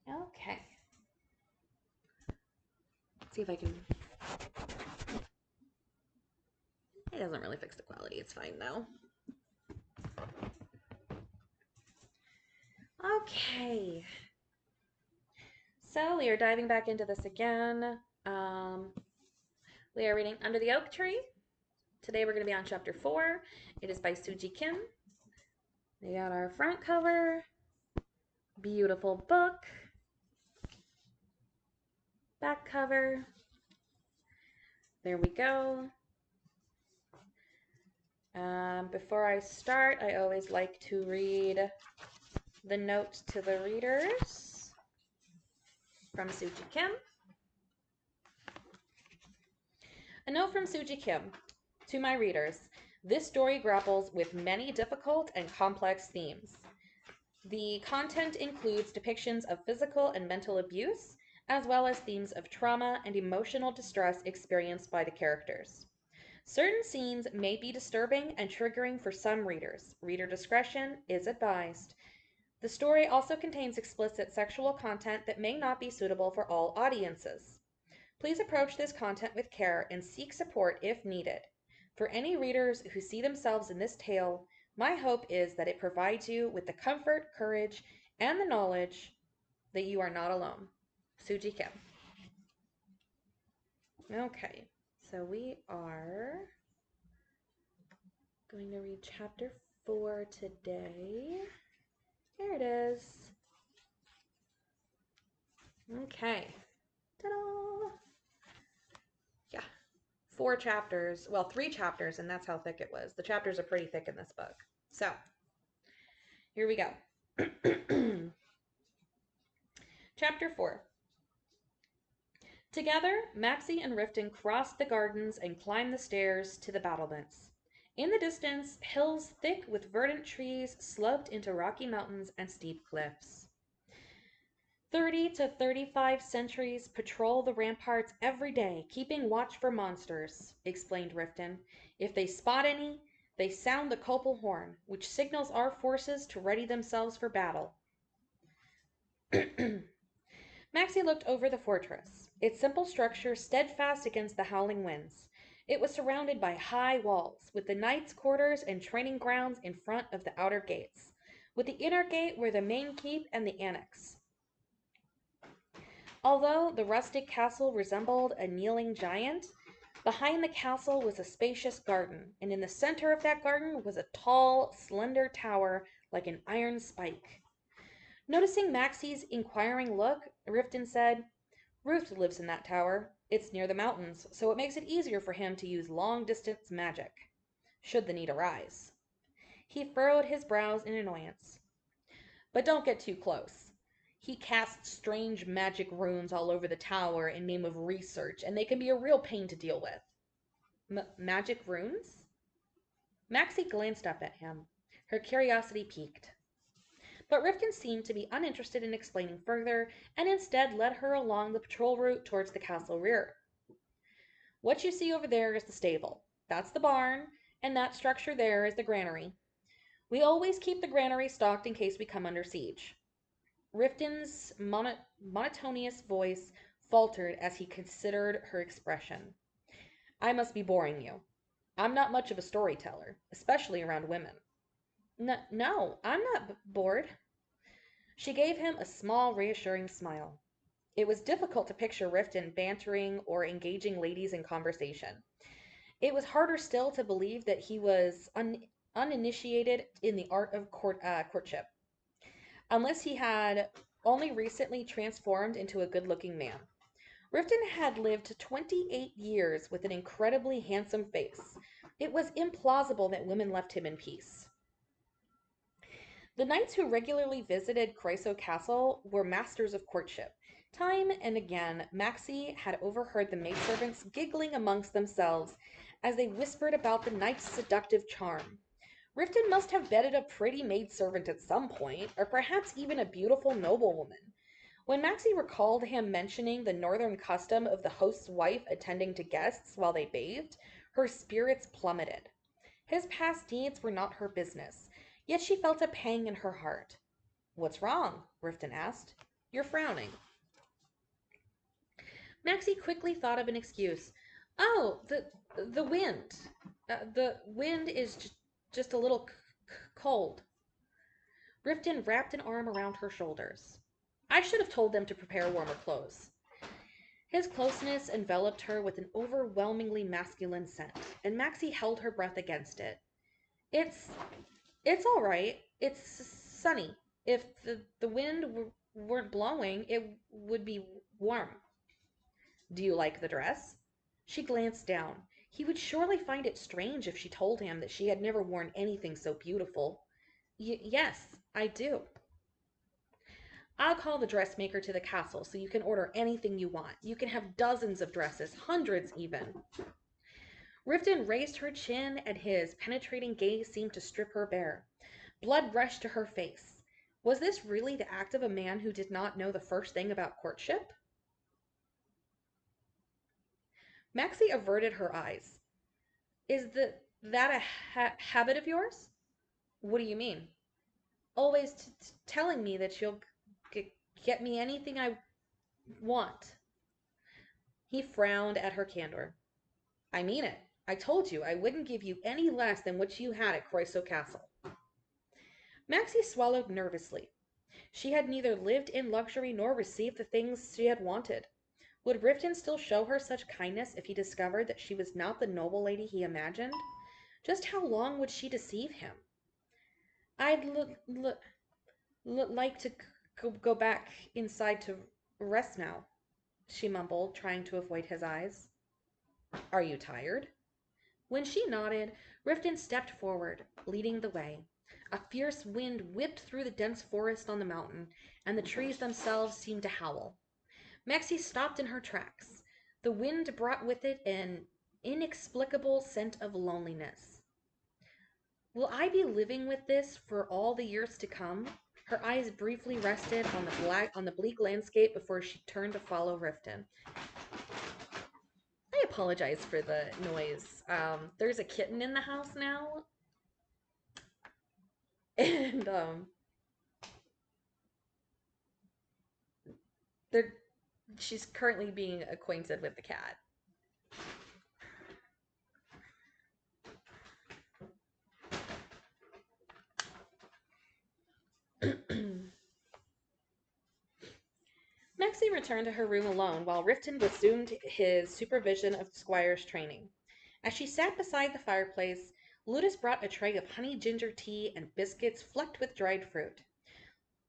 Okay. Let's see if I can... It doesn't really fix the quality. It's fine though. Okay. So we are diving back into this again. We are reading Under the Oak Tree. Today we're going to be on chapter 4. It is by Suji Kim. We got our front cover. Beautiful book. Back cover. There we go. Before I start, I always like to read the note to the readers from Suji Kim. A note from Suji Kim. To my readers, this story grapples with many difficult and complex themes. The content includes depictions of physical and mental abuse, as well as themes of trauma and emotional distress experienced by the characters. Certain scenes may be disturbing and triggering for some readers. Reader discretion is advised. The story also contains explicit sexual content that may not be suitable for all audiences. Please approach this content with care and seek support if needed. For any readers who see themselves in this tale, my hope is that it provides you with the comfort, courage, and the knowledge that you are not alone. Suji Kim. Okay, so we are going to read chapter 4 today. Here it is. Okay. Ta-da! Yeah. 4 chapters. Well, 3 chapters, and that's how thick it was. The chapters are pretty thick in this book. So, here we go. Chapter 4. Together, Maxi and Riftan crossed the gardens and climbed the stairs to the battlements. In the distance, hills thick with verdant trees sloped into rocky mountains and steep cliffs. 30 to 35 sentries patrol the ramparts every day, keeping watch for monsters, explained Riftan. If they spot any, they sound the copal horn, which signals our forces to ready themselves for battle. Maxi looked over the fortress, its simple structure steadfast against the howling winds. It was surrounded by high walls, with the knights' quarters and training grounds in front of the outer gates. With the inner gate were the main keep and the annex. Although the rustic castle resembled a kneeling giant, behind the castle was a spacious garden, and in the center of that garden was a tall, slender tower like an iron spike. Noticing Maxi's inquiring look, Riftan said, "Ruth lives in that tower. It's near the mountains, so it makes it easier for him to use long-distance magic, should the need arise." He furrowed his brows in annoyance. "But don't get too close. He casts strange magic runes all over the tower in name of research, and they can be a real pain to deal with." Magic runes? Maxi glanced up at him. Her curiosity piqued. But Rifkin seemed to be uninterested in explaining further, and instead led her along the patrol route towards the castle rear. "What you see over there is the stable. That's the barn, and that structure there is the granary. We always keep the granary stocked in case we come under siege." Riftan's monotonous voice faltered as he considered her expression. "I must be boring you. I'm not much of a storyteller, especially around women." No, I'm not bored." She gave him a small, reassuring smile. It was difficult to picture Riftan bantering or engaging ladies in conversation. It was harder still to believe that he was uninitiated in the art of courtship, unless he had only recently transformed into a good-looking man. Riftan had lived 28 years with an incredibly handsome face. It was implausible that women left him in peace. The knights who regularly visited Croyso Castle were masters of courtship. Time and again, Maxi had overheard the maidservants giggling amongst themselves as they whispered about the knight's seductive charm. Riftan must have bedded a pretty maidservant at some point, or perhaps even a beautiful noblewoman. When Maxi recalled him mentioning the northern custom of the host's wife attending to guests while they bathed, her spirits plummeted. His past deeds were not her business, yet she felt a pang in her heart. "What's wrong?" Riftan asked. You're frowning. Maxie quickly thought of an excuse. Oh, the wind. The wind is just a little cold. Riftan wrapped an arm around her shoulders. I should have told them to prepare warmer clothes. His closeness enveloped her with an overwhelmingly masculine scent, and Maxie held her breath against it. It's it's all right. It's sunny. If the wind weren't blowing, it would be warm. Do you like the dress? She glanced down. He would surely find it strange if she told him that she had never worn anything so beautiful. Yes, I do. I'll call the dressmaker to the castle so you can order anything you want. You can have dozens of dresses, hundreds even. Riftan raised her chin, and his penetrating gaze seemed to strip her bare. Blood rushed to her face. Was this really the act of a man who did not know the first thing about courtship? Maxie averted her eyes. Is that a habit of yours? What do you mean? Always telling me that you'll get me anything I want. He frowned at her candor. I mean it. I told you I wouldn't give you any less than what you had at Croyso Castle. Maxie swallowed nervously. She had neither lived in luxury nor received the things she had wanted. Would Riftan still show her such kindness if he discovered that she was not the noble lady he imagined? Just how long would she deceive him? I'd like to go back inside to rest now, she mumbled, trying to avoid his eyes. Are you tired? When she nodded, Riftan stepped forward, leading the way. A fierce wind whipped through the dense forest on the mountain, and the trees themselves seemed to howl. Maxie stopped in her tracks. The wind brought with it an inexplicable scent of loneliness. Will I be living with this for all the years to come? Her eyes briefly rested on the bleak landscape before she turned to follow Riftan. I apologize for the noise. There's a kitten in the house now, and they're she's currently being acquainted with the cat. Maxie returned to her room alone while Riftan resumed his supervision of the squire's training. As she sat beside the fireplace, Ludus brought a tray of honey ginger tea and biscuits flecked with dried fruit.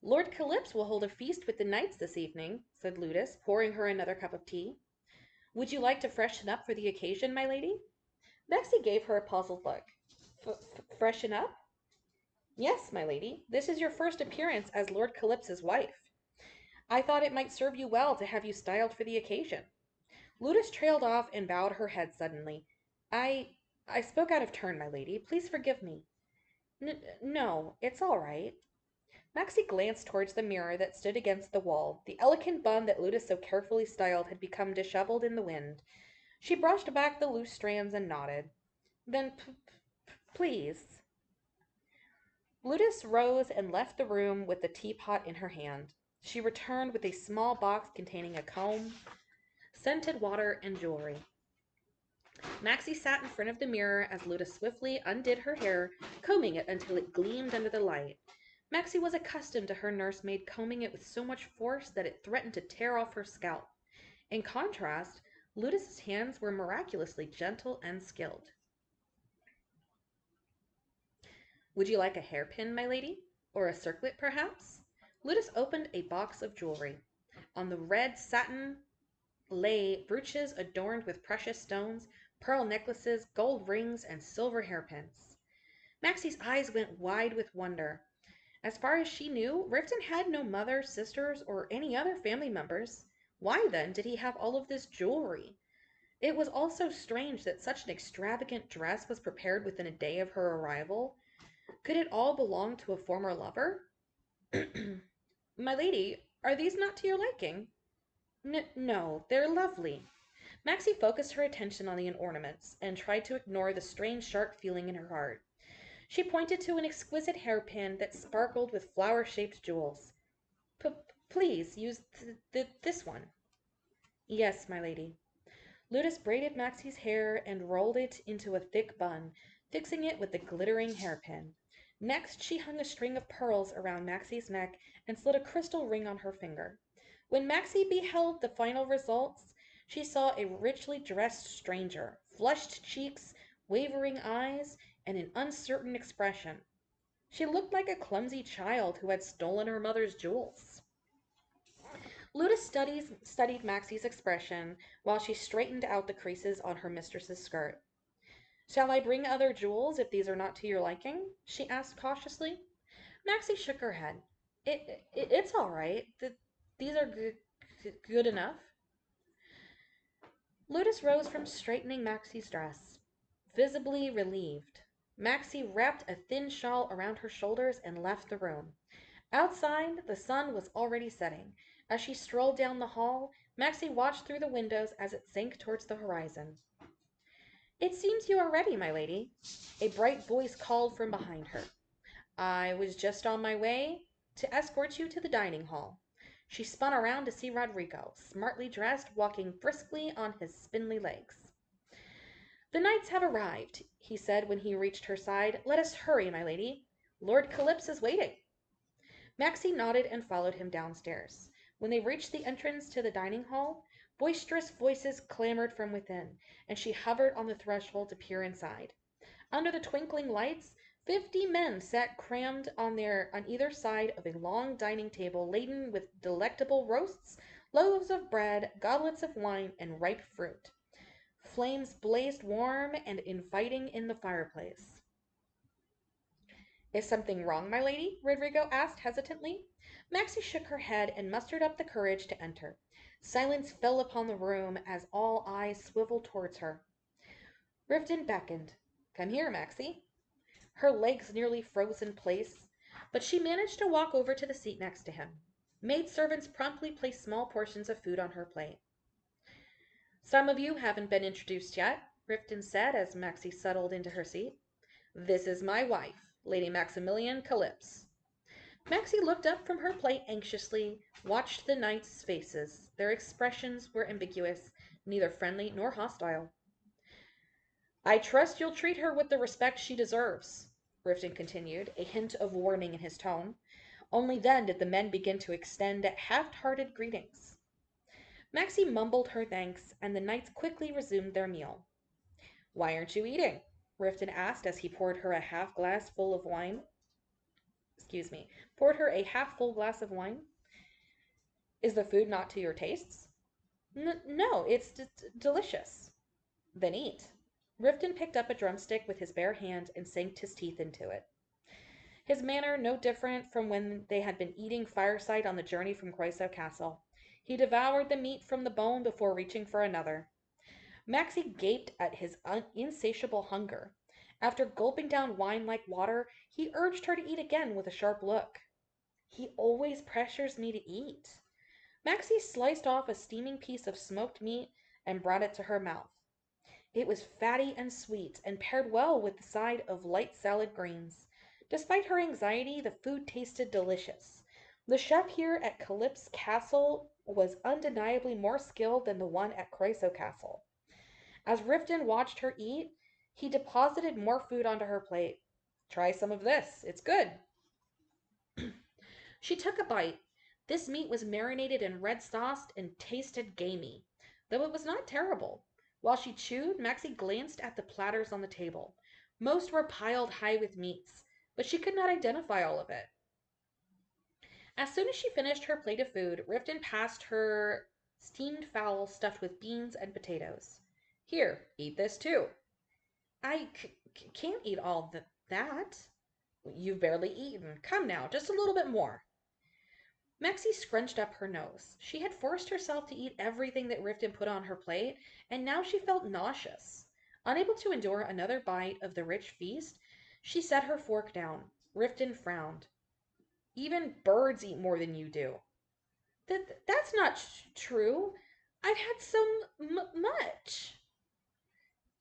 Lord Calypso will hold a feast with the knights this evening, said Ludus, pouring her another cup of tea. Would you like to freshen up for the occasion, my lady? Maxie gave her a puzzled look. Freshen up? Yes, my lady. This is your first appearance as Lord Calypso's wife. I thought it might serve you well to have you styled for the occasion. Ludus trailed off and bowed her head suddenly. I spoke out of turn, my lady. Please forgive me. No, it's all right. Maxie glanced towards the mirror that stood against the wall. The elegant bun that Ludus so carefully styled had become disheveled in the wind. She brushed back the loose strands and nodded. Then please. Ludus rose and left the room with the teapot in her hand. She returned with a small box containing a comb, scented water, and jewelry. Maxie sat in front of the mirror as Ludus swiftly undid her hair, combing it until it gleamed under the light. Maxie was accustomed to her nursemaid combing it with so much force that it threatened to tear off her scalp. In contrast, Ludus's hands were miraculously gentle and skilled. Would you like a hairpin, my lady? Or a circlet, perhaps? Ludus opened a box of jewelry. On the red satin lay brooches adorned with precious stones, pearl necklaces, gold rings, and silver hairpins. Maxie's eyes went wide with wonder. As far as she knew, Riftan had no mother, sisters, or any other family members. Why, then, did he have all of this jewelry? It was also strange that such an extravagant dress was prepared within a day of her arrival. Could it all belong to a former lover? My lady, are these not to your liking? No, they're lovely. Maxie focused her attention on the ornaments and tried to ignore the strange sharp feeling in her heart. She pointed to an exquisite hairpin that sparkled with flower-shaped jewels. Please use this one. Yes, my lady. Ludus braided Maxi's hair and rolled it into a thick bun, fixing it with the glittering hairpin. Next, she hung a string of pearls around Maxi's neck and slid a crystal ring on her finger. When Maxi beheld the final results, she saw a richly dressed stranger, flushed cheeks, wavering eyes, and an uncertain expression. She looked like a clumsy child who had stolen her mother's jewels. Studied Maxi's expression while she straightened out the creases on her mistress's skirt. Shall I bring other jewels if these are not to your liking? She asked cautiously. Maxi shook her head. It's all right. These are good enough. Ludus rose from straightening Maxi's dress, visibly relieved. Maxi wrapped a thin shawl around her shoulders and left the room. Outside, the sun was already setting. As she strolled down the hall, Maxi watched through the windows as it sank towards the horizon. It seems you are ready, my lady. A bright voice called from behind her. I was just on my way to escort you to the dining hall. She spun around to see Rodrigo, smartly dressed, walking briskly on his spindly legs. The knights have arrived, he said when he reached her side. Let us hurry, my lady. Lord Calypso is waiting. Maxi nodded and followed him downstairs. When they reached the entrance to the dining hall, boisterous voices clamored from within, and she hovered on the threshold to peer inside. Under the twinkling lights, 50 men sat crammed on either side of a long dining table laden with delectable roasts, loaves of bread, goblets of wine, and ripe fruit. Flames blazed warm and inviting in the fireplace. Is something wrong, my lady? Rodrigo asked hesitantly. Maxi shook her head and mustered up the courage to enter. Silence fell upon the room as all eyes swiveled towards her. Riftan beckoned. Come here, Maxi. Her legs nearly froze in place, but she managed to walk over to the seat next to him. Maidservants promptly placed small portions of food on her plate. Some of you haven't been introduced yet, Riftan said as Maxi settled into her seat. This is my wife, Lady Maximilian Calypso. Maxi looked up from her plate anxiously, watched the knights' faces. Their expressions were ambiguous, neither friendly nor hostile. I trust you'll treat her with the respect she deserves, Riftan continued, a hint of warning in his tone. Only then did the men begin to extend half-hearted greetings. Maxi mumbled her thanks, and the knights quickly resumed their meal. Why aren't you eating? Riftan asked as he poured her a half-full glass of wine. Is the food not to your tastes? No, it's delicious. Then eat. Riftan picked up a drumstick with his bare hand and sank his teeth into it. His manner no different from when they had been eating fireside on the journey from Croyso Castle. He devoured the meat from the bone before reaching for another. Maxi gaped at his insatiable hunger. After gulping down wine like water, he urged her to eat again with a sharp look. He always pressures me to eat. Maxi sliced off a steaming piece of smoked meat and brought it to her mouth. It was fatty and sweet and paired well with the side of light salad greens. Despite her anxiety, the food tasted delicious. The chef here at Calypso Castle was undeniably more skilled than the one at Croyso Castle. As Riftan watched her eat, he deposited more food onto her plate. Try some of this. It's good. She took a bite. This meat was marinated in red sauce and tasted gamey, though it was not terrible. While she chewed, Maxi glanced at the platters on the table. Most were piled high with meats, but she could not identify all of it. As soon as she finished her plate of food, Riftan passed her steamed fowl stuffed with beans and potatoes. Here, eat this too. I can't eat all that. You've barely eaten. Come now, just a little bit more. Maxi scrunched up her nose. She had forced herself to eat everything that Riftan put on her plate, and now she felt nauseous. Unable to endure another bite of the rich feast, she set her fork down. Riftan frowned. Even birds eat more than you do. That's not true. I've had so much.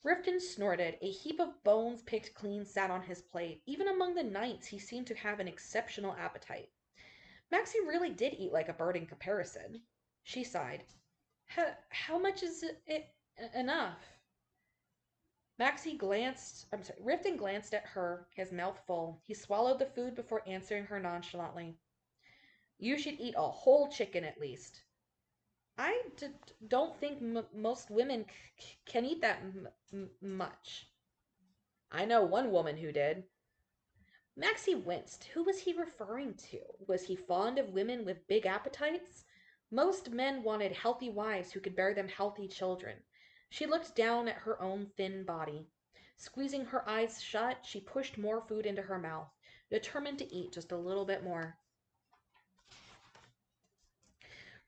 Riftan snorted. A heap of bones picked clean sat on his plate. Even among the knights, he seemed to have an exceptional appetite. Maxie really did eat like a bird in comparison. She sighed. How much is it enough? Riften glanced at her, his mouth full. He swallowed the food before answering her nonchalantly. You should eat a whole chicken at least. Don't think most women can eat that much. I know one woman who did. Maxie winced. Who was he referring to? Was he fond of women with big appetites? Most men wanted healthy wives who could bear them healthy children. She looked down at her own thin body. Squeezing her eyes shut, she pushed more food into her mouth, determined to eat just a little bit more.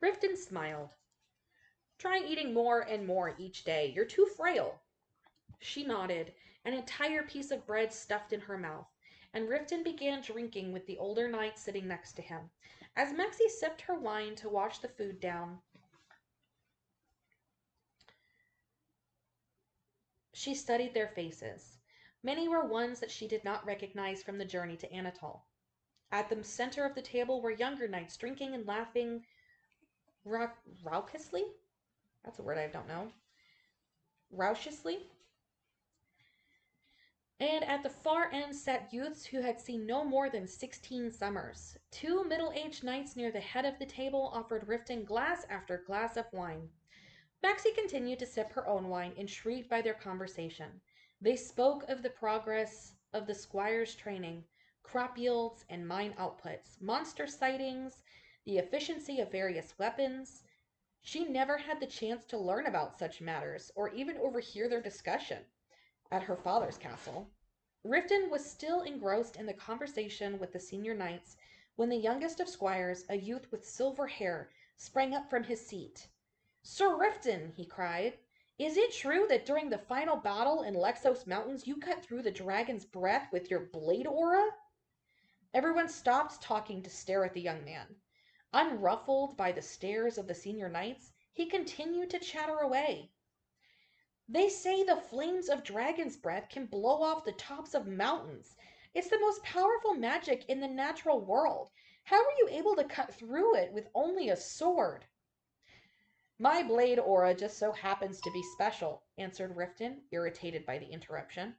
Riften smiled. Try eating more and more each day. You're too frail. She nodded, an entire piece of bread stuffed in her mouth, and Riften began drinking with the older knight sitting next to him. As Maxi sipped her wine to wash the food down, she studied their faces. Many were ones that she did not recognize from the journey to Anatole. At the center of the table were younger knights drinking and laughing raucously? That's a word I don't know. Raucously? And at the far end sat youths who had seen no more than 16 summers. Two middle-aged knights near the head of the table offered Riften glass after glass of wine. Maxi continued to sip her own wine, intrigued by their conversation. They spoke of the progress of the squire's training, crop yields and mine outputs, monster sightings, the efficiency of various weapons. She never had the chance to learn about such matters, or even overhear their discussion at her father's castle. Riften was still engrossed in the conversation with the senior knights when the youngest of squires, a youth with silver hair, sprang up from his seat. Sir Riftan, he cried, is it true that during the final battle in Lexos Mountains you cut through the dragon's breath with your blade aura? Everyone stopped talking to stare at the young man. Unruffled by the stares of the senior knights, he continued to chatter away. They say the flames of dragon's breath can blow off the tops of mountains. It's the most powerful magic in the natural world. How were you able to cut through it with only a sword? My blade aura just so happens to be special, answered Riften, irritated by the interruption.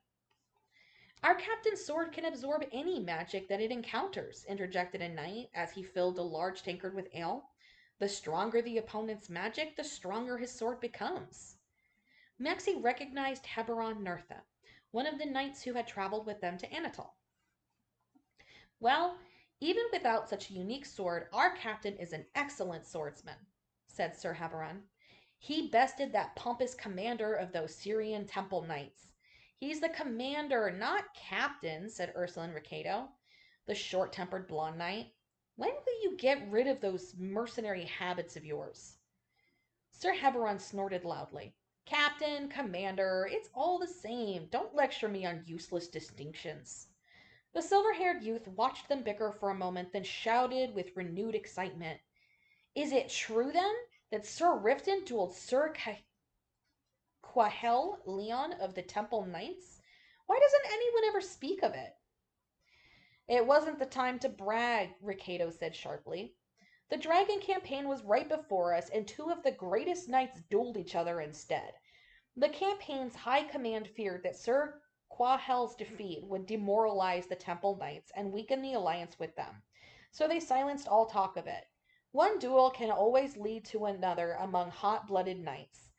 Our captain's sword can absorb any magic that it encounters, interjected a knight as he filled a large tankard with ale. The stronger the opponent's magic, the stronger his sword becomes. Maxi recognized Heberon Nertha, one of the knights who had traveled with them to Anatole. Well, even without such a unique sword, our captain is an excellent swordsman, said Sir Heberon. He bested that pompous commander of those Syrian temple knights. He's the commander, not captain, said Ursuline Ricardo, the short-tempered blonde knight. When will you get rid of those mercenary habits of yours? Sir Heberon snorted loudly. Captain, commander, it's all the same. Don't lecture me on useless distinctions. The silver-haired youth watched them bicker for a moment, then shouted with renewed excitement. Is it true, then, that Sir Riftan dueled Sir Quahel Leon of the Temple Knights? Why doesn't anyone ever speak of it? It wasn't the time to brag, Ricardo said sharply. The dragon campaign was right before us, and two of the greatest knights dueled each other instead. The campaign's high command feared that Sir Quahel's defeat would demoralize the Temple Knights and weaken the alliance with them, so they silenced all talk of it. One duel can always lead to another among hot-blooded knights.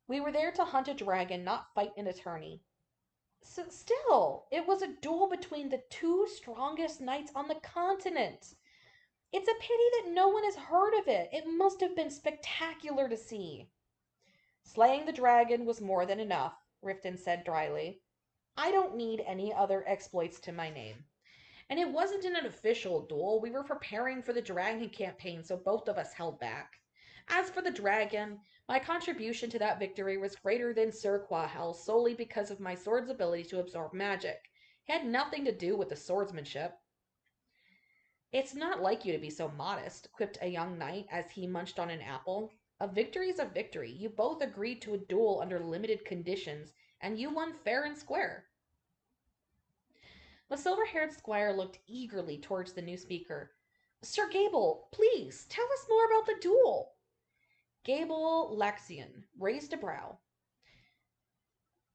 We were there to hunt a dragon, not fight an attorney. Still, it was a duel between the two strongest knights on the continent. It's a pity that no one has heard of it. It must have been spectacular to see. Slaying the dragon was more than enough, Riften said dryly. I don't need any other exploits to my name. And it wasn't an official duel. We were preparing for the dragon campaign, so both of us held back. As for the dragon, my contribution to that victory was greater than Sir Quahel solely because of my sword's ability to absorb magic. It had nothing to do with the swordsmanship. It's not like you to be so modest, quipped a young knight as he munched on an apple. A victory is a victory. You both agreed to a duel under limited conditions, and you won fair and square. The silver-haired squire looked eagerly towards the new speaker. Sir Gable, please, tell us more about the duel. Gable Lexian raised a brow.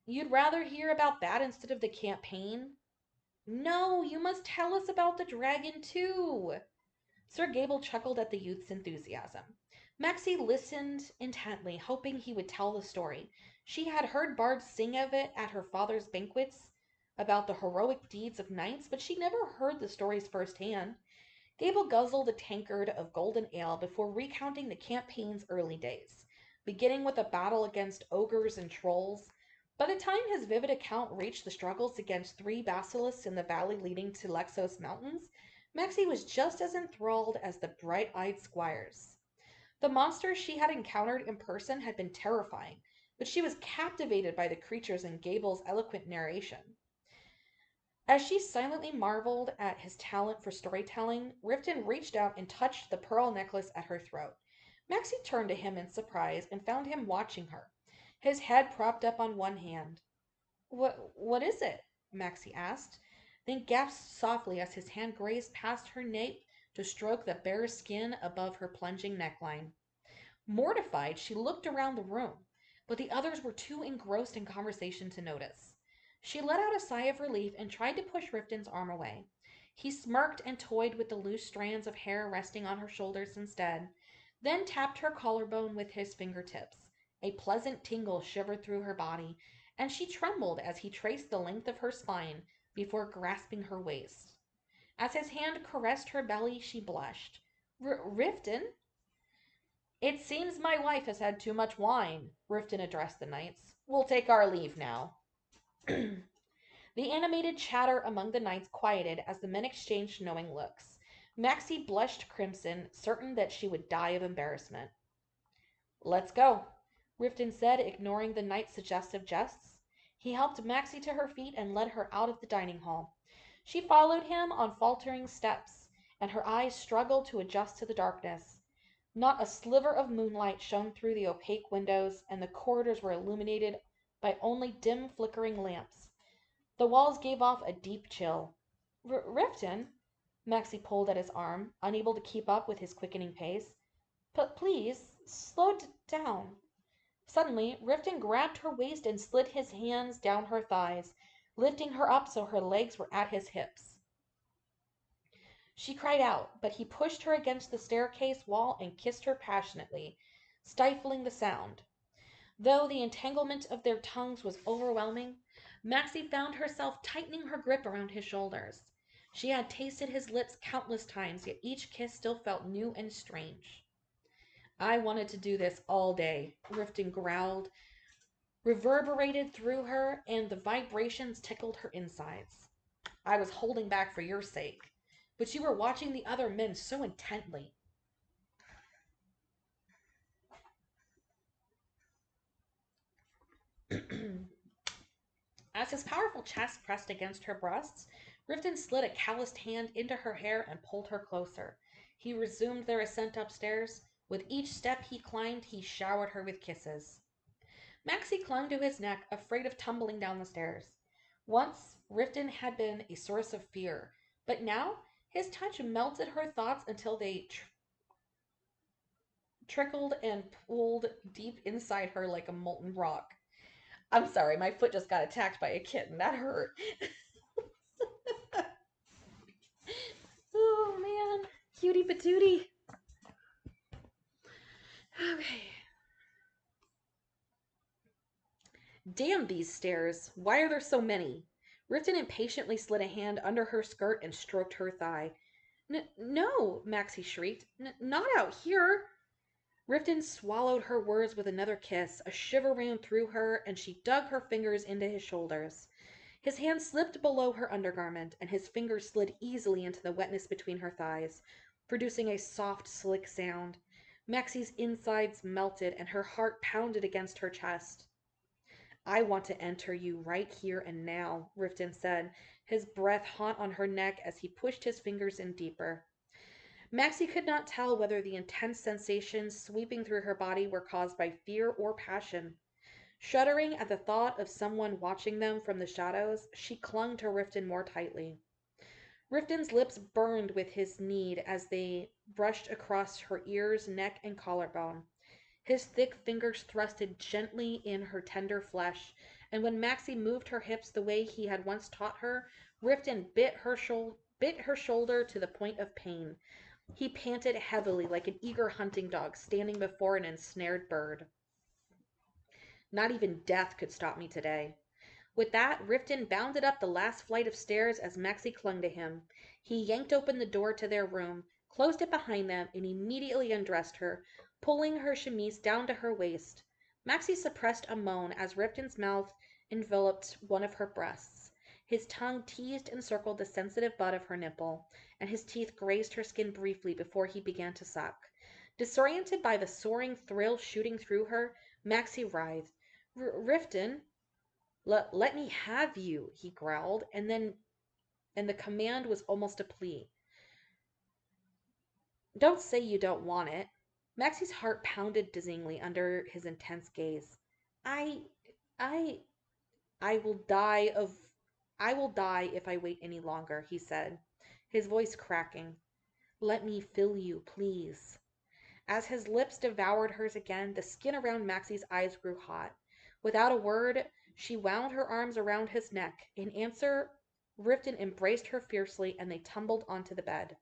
You'd rather hear about that instead of the campaign? No, you must tell us about the dragon too. Sir Gable chuckled at the youth's enthusiasm. Maxi listened intently, hoping he would tell the story. She had heard bards sing of it at her father's banquets about the heroic deeds of knights, but she never heard the stories firsthand. Gable guzzled a tankard of golden ale before recounting the campaign's early days, beginning with a battle against ogres and trolls. By the time his vivid account reached the struggles against three basilisks in the valley leading to Lexos Mountains, Maxie was just as enthralled as the bright-eyed squires. The monsters she had encountered in person had been terrifying, but she was captivated by the creatures in Gable's eloquent narration. As she silently marveled at his talent for storytelling, Riften reached out and touched the pearl necklace at her throat. Maxie turned to him in surprise and found him watching her, his head propped up on one hand. What is it? Maxie asked, then gasped softly as his hand grazed past her nape to stroke the bare skin above her plunging neckline. Mortified, she looked around the room, but the others were too engrossed in conversation to notice. She let out a sigh of relief and tried to push Riften's arm away. He smirked and toyed with the loose strands of hair resting on her shoulders instead, then tapped her collarbone with his fingertips. A pleasant tingle shivered through her body, and she trembled as he traced the length of her spine before grasping her waist. As his hand caressed her belly, she blushed. Riften? It seems my wife has had too much wine, Riften addressed the knights. We'll take our leave now. The animated chatter among the knights quieted as the men exchanged knowing looks. Maxie blushed crimson, certain that she would die of embarrassment. Let's go, Riften said, ignoring the knight's suggestive jests. He helped Maxie to her feet and led her out of the dining hall. She followed him on faltering steps, and her eyes struggled to adjust to the darkness. Not a sliver of moonlight shone through the opaque windows, and the corridors were illuminated by only dim flickering lamps. The walls gave off a deep chill. Riften? Maxie pulled at his arm, unable to keep up with his quickening pace. But please, slow down. Suddenly, Riften grabbed her waist and slid his hands down her thighs, lifting her up so her legs were at his hips. She cried out, but he pushed her against the staircase wall and kissed her passionately, stifling the sound. Though the entanglement of their tongues was overwhelming, Maxie found herself tightening her grip around his shoulders. She had tasted his lips countless times, yet each kiss still felt new and strange. I wanted to do this all day, Riften growled, reverberated through her, and the vibrations tickled her insides. I was holding back for your sake, but you were watching the other men so intently. As his powerful chest pressed against her breasts, Riften slid a calloused hand into her hair and pulled her closer. He resumed their ascent upstairs. With each step he climbed, he showered her with kisses. Maxie clung to his neck, afraid of tumbling down the stairs. Once, Riften had been a source of fear, but now his touch melted her thoughts until they trickled and pooled deep inside her like a molten rock. I'm sorry, my foot just got attacked by a kitten. That hurt. Oh man, cutie patootie. Okay. Damn these stairs. Why are there so many? Riften impatiently slid a hand under her skirt and stroked her thigh. No, Maxie shrieked. Not out here. Riften swallowed her words with another kiss. A shiver ran through her, and she dug her fingers into his shoulders. His hand slipped below her undergarment, and his fingers slid easily into the wetness between her thighs, producing a soft, slick sound. Maxie's insides melted, and her heart pounded against her chest. I want to enter you right here and now, Riften said, his breath hot on her neck as he pushed his fingers in deeper. Maxie could not tell whether the intense sensations sweeping through her body were caused by fear or passion. Shuddering at the thought of someone watching them from the shadows, she clung to Riften more tightly. Riften's lips burned with his need as they brushed across her ears, neck, and collarbone. His thick fingers thrusted gently in her tender flesh, and when Maxi moved her hips the way he had once taught her, Riften bit her shoulder to the point of pain. He panted heavily like an eager hunting dog standing before an ensnared bird. Not even death could stop me today. With that, Riften bounded up the last flight of stairs as Maxi clung to him. He yanked open the door to their room, closed it behind them, and immediately undressed her, pulling her chemise down to her waist. Maxi suppressed a moan as Riften's mouth enveloped one of her breasts. His tongue teased and circled the sensitive butt of her nipple, and his teeth grazed her skin briefly before he began to suck. Disoriented by the soaring thrill shooting through her, Maxi writhed. Riften, let me have you, he growled, and the command was almost a plea. Don't say you don't want it. Maxi's heart pounded dizzyingly under his intense gaze. I I I will die of I will die if I wait any longer, he said, his voice cracking. Let me fill you, please. As his lips devoured hers again, the skin around Maxi's eyes grew hot. Without a word, she wound her arms around his neck. In answer, Riften embraced her fiercely, and they tumbled onto the bed.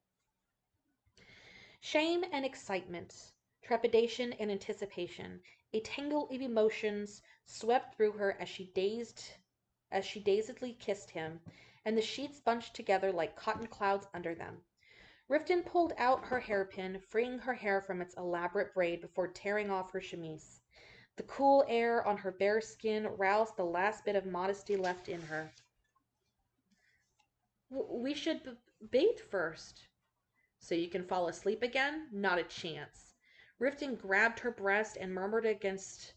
Shame and excitement, trepidation and anticipation, a tangle of emotions swept through her as she dazedly kissed him, and the sheets bunched together like cotton clouds under them. Riften pulled out her hairpin, freeing her hair from its elaborate braid before tearing off her chemise. The cool air on her bare skin roused the last bit of modesty left in her. We should bathe first. So you can fall asleep again? Not a chance. Riften grabbed her breast and murmured against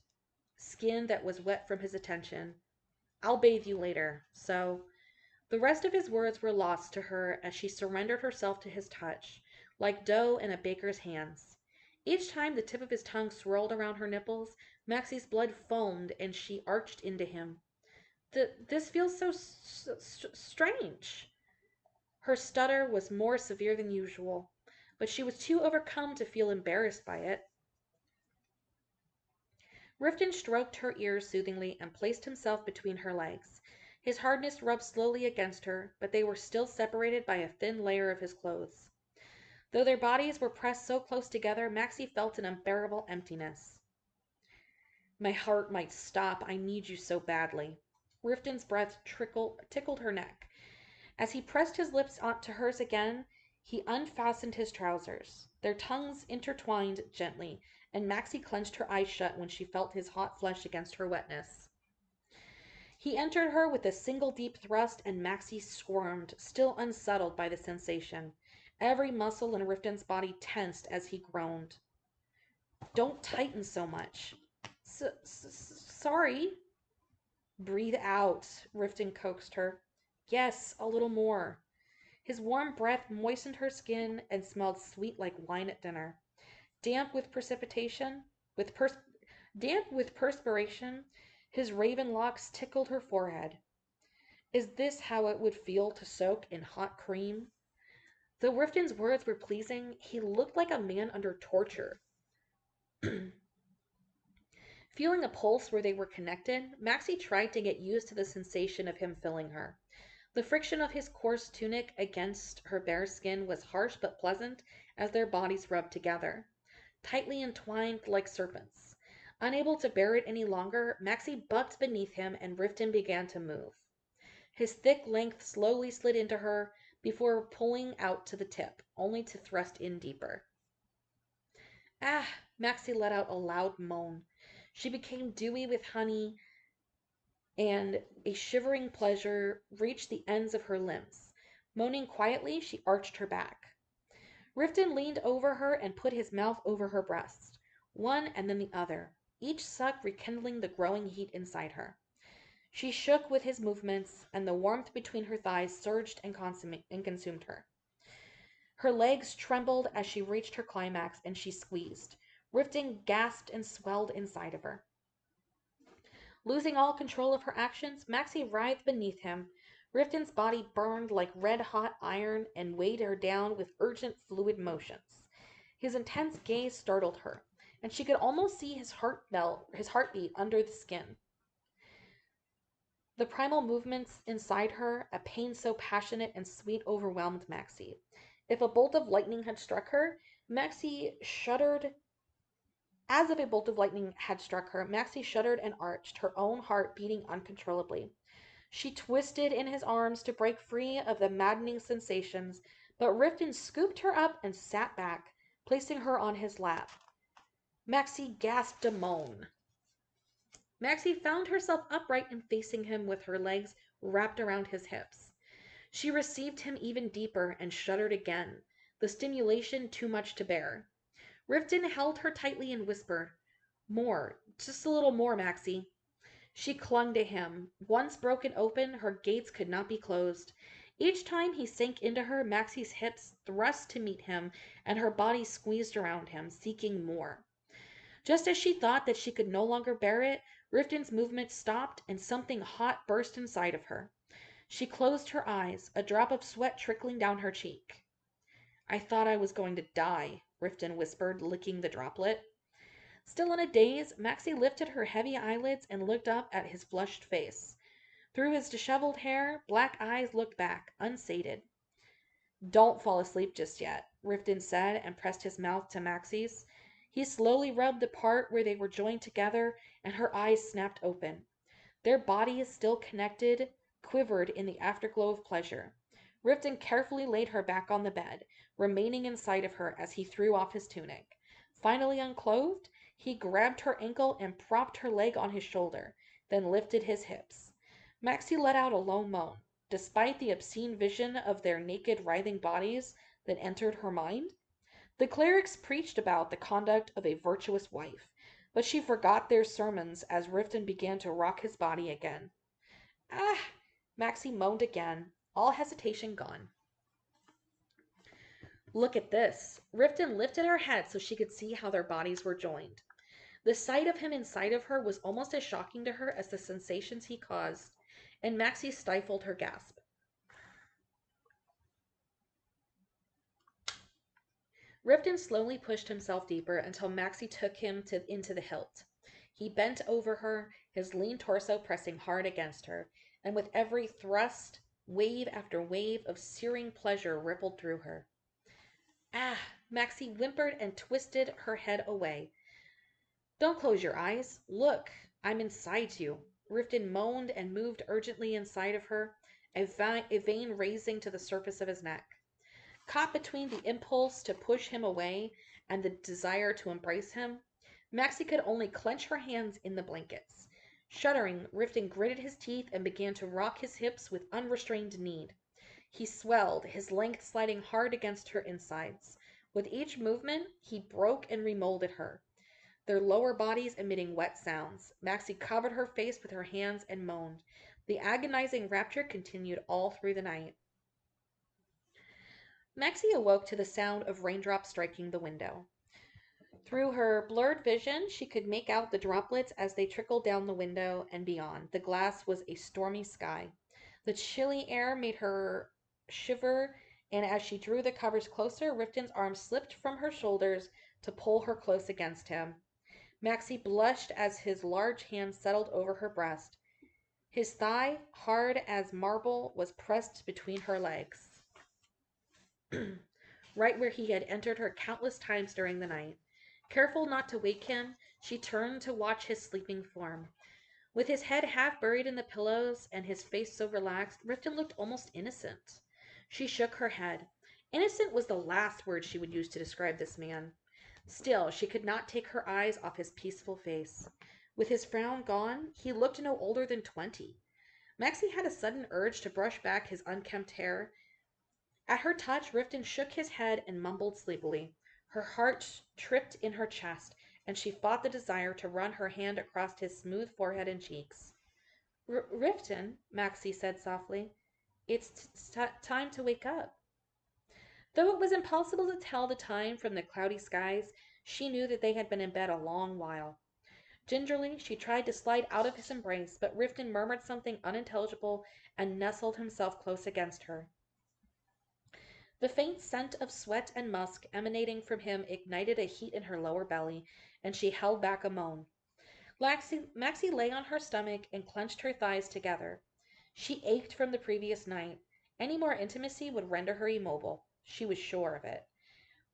skin that was wet from his attention. I'll bathe you later. So the rest of his words were lost to her as she surrendered herself to his touch, like dough in a baker's hands. Each time the tip of his tongue swirled around her nipples, Maxi's blood foamed and she arched into him. This feels so strange. Her stutter was more severe than usual, but she was too overcome to feel embarrassed by it. Riften stroked her ears soothingly and placed himself between her legs. His hardness rubbed slowly against her, but they were still separated by a thin layer of his clothes. Though their bodies were pressed so close together, Maxi felt an unbearable emptiness. My heart might stop. I need you so badly. Riften's breath tickled her neck. As he pressed his lips onto hers again, he unfastened his trousers. Their tongues intertwined gently, and Maxi clenched her eyes shut when she felt his hot flesh against her wetness. He entered her with a single deep thrust, and Maxi squirmed, still unsettled by the sensation. Every muscle in Riften's body tensed as he groaned. Don't tighten so much. Sorry. Breathe out, Riften coaxed her. Yes, a little more. His warm breath moistened her skin and smelled sweet like wine at dinner. Damp with perspiration, his raven locks tickled her forehead. Is this how it would feel to soak in hot cream? Though Riften's words were pleasing, he looked like a man under torture. Feeling a pulse where they were connected, Maxi tried to get used to the sensation of him filling her. The friction of his coarse tunic against her bare skin was harsh but pleasant as their bodies rubbed together, tightly entwined like serpents. Unable to bear it any longer, Maxi bucked beneath him and Riften began to move. His thick length slowly slid into her before pulling out to the tip, only to thrust in deeper. Ah! Maxi let out a loud moan. She became dewy with honey, and a shivering pleasure reached the ends of her limbs. Moaning quietly, she arched her back. Riften leaned over her and put his mouth over her breast, one and then the other, each suck rekindling the growing heat inside her. She shook with his movements, and the warmth between her thighs surged and consumed her. Her legs trembled as she reached her climax, and she squeezed. Riften gasped and swelled inside of her. Losing all control of her actions, Maxi writhed beneath him, Rifton's body burned like red-hot iron and weighed her down with urgent fluid motions. His intense gaze startled her, and she could almost see his heartbeat under the skin. The primal movements inside her, a pain so passionate and sweet, overwhelmed Maxi. If a bolt of lightning had struck her, Maxi shuddered. As if a bolt of lightning had struck her, Maxi shuddered and arched, her own heart beating uncontrollably. She twisted in his arms to break free of the maddening sensations, but Rifton scooped her up and sat back, placing her on his lap. Maxi gasped a moan. Maxi found herself upright and facing him with her legs wrapped around his hips. She received him even deeper and shuddered again, the stimulation too much to bear. Rifton held her tightly and whispered, "More, just a little more, Maxi." She clung to him. Once broken open, her gates could not be closed. Each time he sank into her, Maxi's hips thrust to meet him, and her body squeezed around him, seeking more. Just as she thought that she could no longer bear it, Rifton's movement stopped, and something hot burst inside of her. She closed her eyes, a drop of sweat trickling down her cheek. "I thought I was going to die," Rifton whispered, licking the droplet. Still in a daze, Maxi lifted her heavy eyelids and looked up at his flushed face. Through his disheveled hair, black eyes looked back, unsated. "Don't fall asleep just yet," Rifton said, and pressed his mouth to Maxi's. He slowly rubbed the part where they were joined together, and her eyes snapped open. Their bodies, still connected, quivered in the afterglow of pleasure. Rifton carefully laid her back on the bed, remaining inside of her as he threw off his tunic. Finally unclothed, he grabbed her ankle and propped her leg on his shoulder, then lifted his hips. Maxi let out a low moan, despite the obscene vision of their naked, writhing bodies that entered her mind. The clerics preached about the conduct of a virtuous wife, but she forgot their sermons as Rifton began to rock his body again. "Ah!" Maxi moaned again, all hesitation gone. "Look at this." Rifton lifted her head so she could see how their bodies were joined. The sight of him inside of her was almost as shocking to her as the sensations he caused, and Maxi stifled her gasp. Rifton slowly pushed himself deeper until Maxi took him into the hilt. He bent over her, his lean torso pressing hard against her, and with every thrust, wave after wave of searing pleasure rippled through her. "Ah!" Maxi whimpered and twisted her head away. "Don't close your eyes. Look, I'm inside you." Rifton moaned and moved urgently inside of her, a vein raising to the surface of his neck. Caught between the impulse to push him away and the desire to embrace him, Maxi could only clench her hands in the blankets. Shuddering, Rifton gritted his teeth and began to rock his hips with unrestrained need. He swelled, his length sliding hard against her insides. With each movement, he broke and remolded her, their lower bodies emitting wet sounds. Maxi covered her face with her hands and moaned. The agonizing rapture continued all through the night. Maxi awoke to the sound of raindrops striking the window. Through her blurred vision, she could make out the droplets as they trickled down the window and beyond. The glass was a stormy sky. The chilly air made her shiver, and as she drew the covers closer, Rifton's arm slipped from her shoulders to pull her close against him. Maxi blushed as his large hand settled over her breast. His thigh, hard as marble, was pressed between her legs, right where he had entered her countless times during the night. Careful not to wake him, she turned to watch his sleeping form. With his head half buried in the pillows and his face so relaxed, Rifton looked almost innocent. She shook her head. Innocent was the last word she would use to describe this man. Still, she could not take her eyes off his peaceful face. With his frown gone, he looked no older than 20. Maxi had a sudden urge to brush back his unkempt hair. At her touch, Rifton shook his head and mumbled sleepily. Her heart tripped in her chest, and she fought the desire to run her hand across his smooth forehead and cheeks. "Rifton," Maxi said softly, "it's time to wake up." Though it was impossible to tell the time from the cloudy skies, she knew that they had been in bed a long while. Gingerly, she tried to slide out of his embrace, but Riften murmured something unintelligible and nestled himself close against her. The faint scent of sweat and musk emanating from him ignited a heat in her lower belly, and she held back a moan. Maxi lay on her stomach and clenched her thighs together. She ached from the previous night. Any more intimacy would render her immobile. She was sure of it.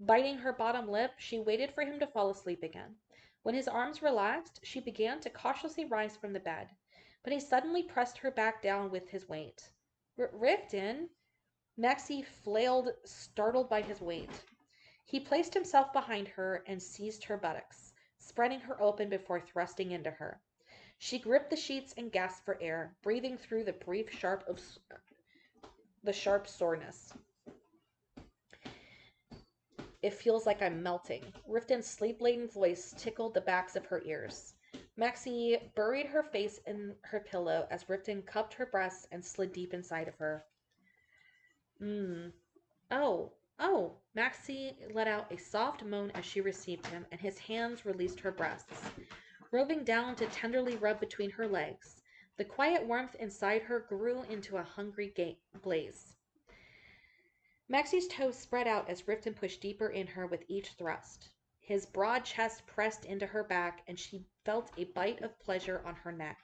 Biting her bottom lip, she waited for him to fall asleep again. When his arms relaxed, she began to cautiously rise from the bed, but he suddenly pressed her back down with his weight. Riften! Maxi flailed, startled by his weight. He placed himself behind her and seized her buttocks, spreading her open before thrusting into her. She gripped the sheets and gasped for air, breathing through the brief sharp soreness. It feels like I'm melting. Riften's sleep-laden voice tickled the backs of her ears. Maxi buried her face in her pillow as Riften cupped her breasts and slid deep inside of her. Oh, oh. Maxi let out a soft moan as she received him, and his hands released her breasts, roving down to tenderly rub between her legs. The quiet warmth inside her grew into a hungry blaze. Maxi's toes spread out as Riften pushed deeper in her with each thrust. His broad chest pressed into her back, and she felt a bite of pleasure on her neck.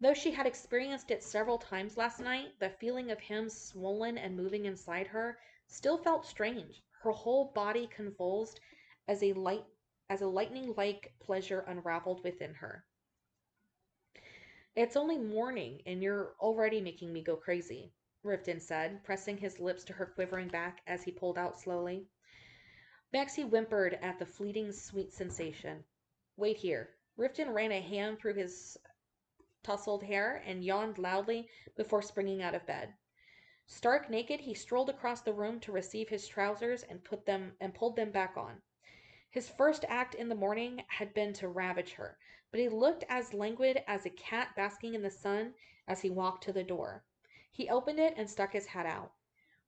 Though she had experienced it several times last night, the feeling of him swollen and moving inside her still felt strange. Her whole body convulsed as a lightning-like pleasure unraveled within her. It's only morning, and you're already making me go crazy, Riften said, pressing his lips to her quivering back as he pulled out slowly. Maxi whimpered at the fleeting sweet sensation. Wait here. Riften ran a hand through his tousled hair and yawned loudly before springing out of bed. Stark naked, he strolled across the room to receive his trousers and pulled them back on. His first act in the morning had been to ravage her, but he looked as languid as a cat basking in the sun as he walked to the door. He opened it and stuck his head out.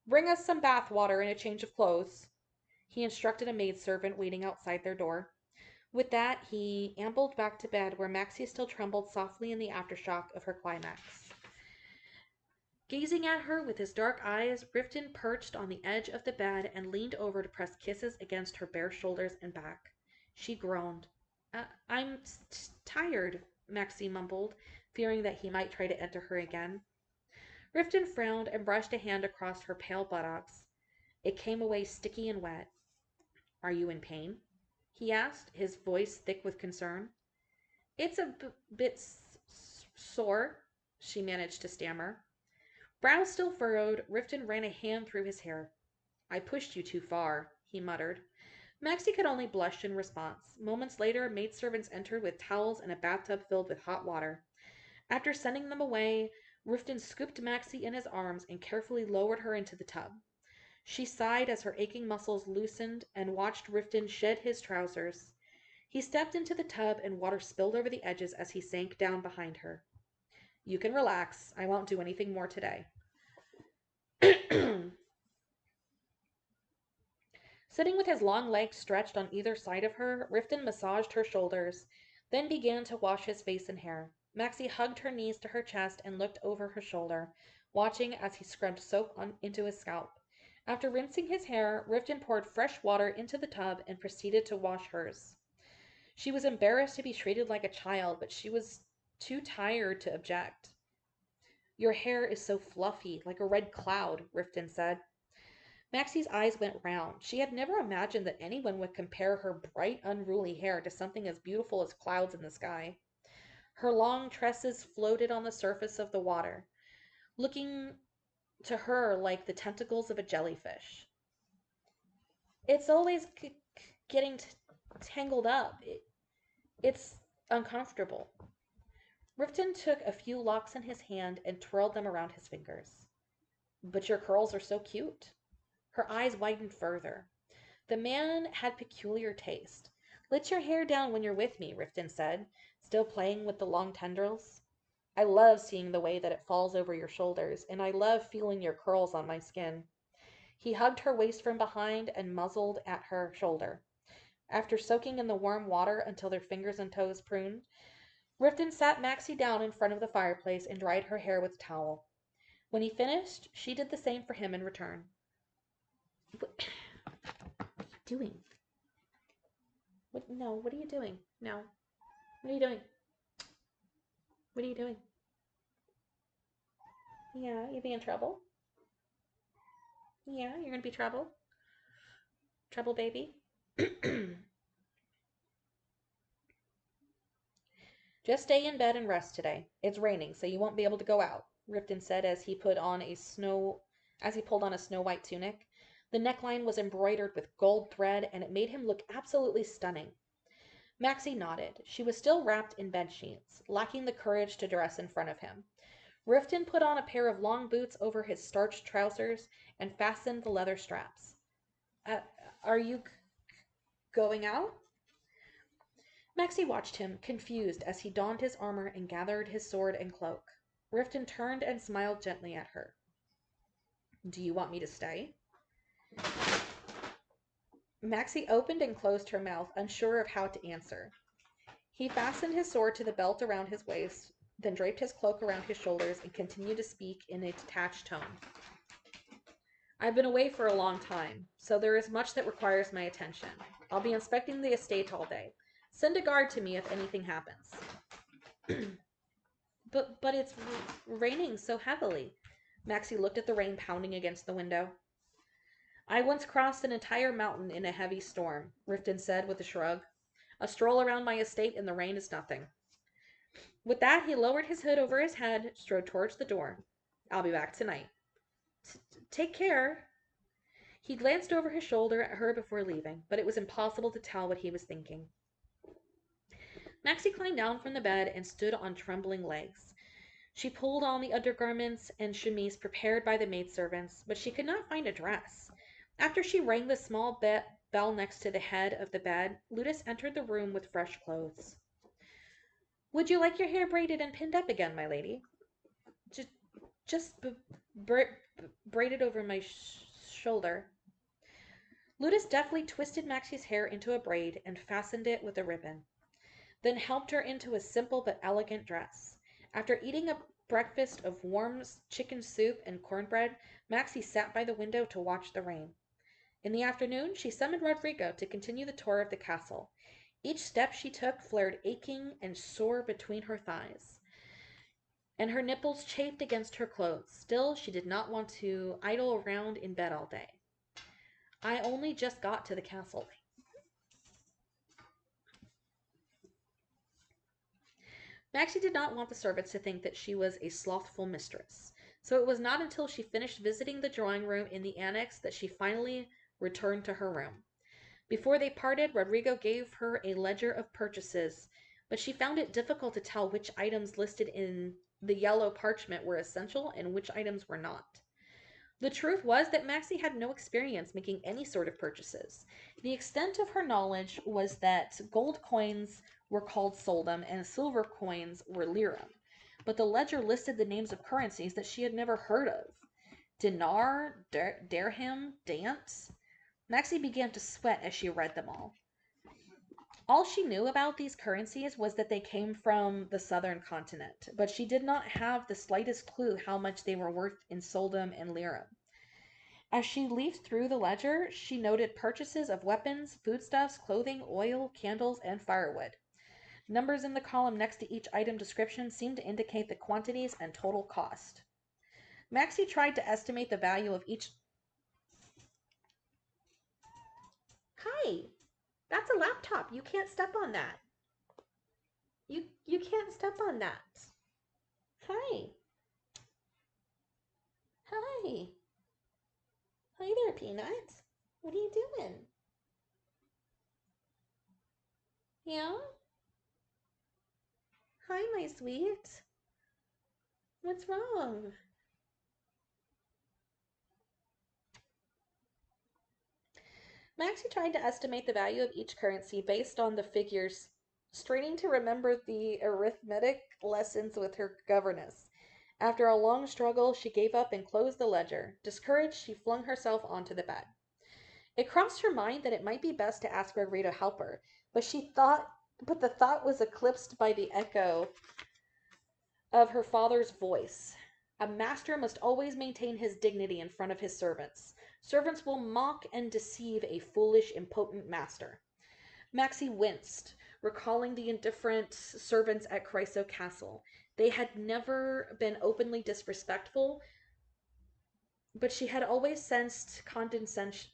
Bring us some bath water and a change of clothes, he instructed a maidservant waiting outside their door. With that, he ambled back to bed, where Maxi still trembled softly in the aftershock of her climax. Gazing at her with his dark eyes, Riften perched on the edge of the bed and leaned over to press kisses against her bare shoulders and back. She groaned. I'm tired, Maxi mumbled, fearing that he might try to enter her again. Riften frowned and brushed a hand across her pale buttocks. It came away sticky and wet. Are you in pain? He asked, his voice thick with concern. It's a bit sore, she managed to stammer. Brows still furrowed, Riften ran a hand through his hair. I pushed you too far, he muttered. Maxi could only blush in response. Moments later, maidservants entered with towels and a bathtub filled with hot water. After sending them away, Riften scooped Maxi in his arms and carefully lowered her into the tub. She sighed as her aching muscles loosened and watched Riften shed his trousers. He stepped into the tub and water spilled over the edges as he sank down behind her. You can relax. I won't do anything more today. Sitting with his long legs stretched on either side of her, Riften massaged her shoulders, then began to wash his face and hair. Maxi hugged her knees to her chest and looked over her shoulder, watching as he scrubbed soap into his scalp. After rinsing his hair, Riften poured fresh water into the tub and proceeded to wash hers. She was embarrassed to be treated like a child, but she was too tired to object. Your hair is so fluffy, like a red cloud, Riften said. Maxi's eyes went round. She had never imagined that anyone would compare her bright, unruly hair to something as beautiful as clouds in the sky. Her long tresses floated on the surface of the water, looking to her like the tentacles of a jellyfish. It's always getting tangled up. It's uncomfortable. Riften took a few locks in his hand and twirled them around his fingers. But your curls are so cute. Her eyes widened further. The man had peculiar taste. Let your hair down when you're with me, Riften said, still playing with the long tendrils. I love seeing the way that it falls over your shoulders, and I love feeling your curls on my skin. He hugged her waist from behind and muzzled at her shoulder. After soaking in the warm water until their fingers and toes pruned, Riften sat Maxi down in front of the fireplace and dried her hair with a towel. When he finished, she did the same for him in return. What are you doing? No, what are you doing? No. What are you doing? What are you doing? Yeah, you be in trouble? Yeah, you're gonna be trouble? Trouble baby? Just stay in bed and rest today. It's raining, so you won't be able to go out, Riften said as he pulled on a snow-white tunic. The neckline was embroidered with gold thread, and it made him look absolutely stunning. Maxi nodded. She was still wrapped in bed sheets, lacking the courage to dress in front of him. Riften put on a pair of long boots over his starched trousers and fastened the leather straps. Uh, are you going out? Maxi watched him, confused, as he donned his armor and gathered his sword and cloak. Riften turned and smiled gently at her. Do you want me to stay? Maxi opened and closed her mouth, unsure of how to answer. He fastened his sword to the belt around his waist, then draped his cloak around his shoulders and continued to speak in a detached tone. I've been away for a long time, so there is much that requires my attention. I'll be inspecting the estate all day. Send a guard to me if anything happens. But it's raining so heavily. Maxi looked at the rain pounding against the window. I once crossed an entire mountain in a heavy storm, Riften said with a shrug. A stroll around my estate in the rain is nothing. With that, he lowered his hood over his head, strode towards the door. I'll be back tonight. Take care. He glanced over his shoulder at her before leaving, but it was impossible to tell what he was thinking. Maxi climbed down from the bed and stood on trembling legs. She pulled on the undergarments and chemise prepared by the maidservants, but she could not find a dress. After she rang the small bell next to the head of the bed, Ludus entered the room with fresh clothes. Would you like your hair braided and pinned up again, my lady? Just braided over my shoulder. Ludus deftly twisted Maxi's hair into a braid and fastened it with a ribbon, then helped her into a simple but elegant dress. After eating a breakfast of warm chicken soup and cornbread, Maxi sat by the window to watch the rain. In the afternoon, she summoned Rodrigo to continue the tour of the castle. Each step she took flared aching and sore between her thighs, and her nipples chafed against her clothes. Still, she did not want to idle around in bed all day. I only just got to the castle. Maxi did not want the servants to think that she was a slothful mistress, so it was not until she finished visiting the drawing room in the annex that she finally returned to her room. Before they parted, Rodrigo gave her a ledger of purchases, but she found it difficult to tell which items listed in the yellow parchment were essential and which items were not. The truth was that Maxi had no experience making any sort of purchases. The extent of her knowledge was that gold coins were called soldum and silver coins were lirum, but the ledger listed the names of currencies that she had never heard of. Dinar, dirham, dance. Maxi began to sweat as she read them all. All she knew about these currencies was that they came from the southern continent, but she did not have the slightest clue how much they were worth in soldum and lirum. As she leafed through the ledger, she noted purchases of weapons, foodstuffs, clothing, oil, candles, and firewood. Numbers in the column next to each item description seemed to indicate the quantities and total cost. Maxi tried to estimate the value of each. Hi! That's a laptop. You can't step on that. You can't step on that. Hi. Hi. Hi there, Peanut. What are you doing? Yeah? Hi, my sweet. What's wrong? Maxi tried to estimate the value of each currency based on the figures, straining to remember the arithmetic lessons with her governess. After a long struggle, she gave up and closed the ledger. Discouraged, she flung herself onto the bed. It crossed her mind that it might be best to ask Gregory to help her, but the thought was eclipsed by the echo of her father's voice. A master must always maintain his dignity in front of his servants. Servants will mock and deceive a foolish, impotent master. Maxi winced, recalling the indifferent servants at Croyso Castle. They had never been openly disrespectful, but she had always sensed condescension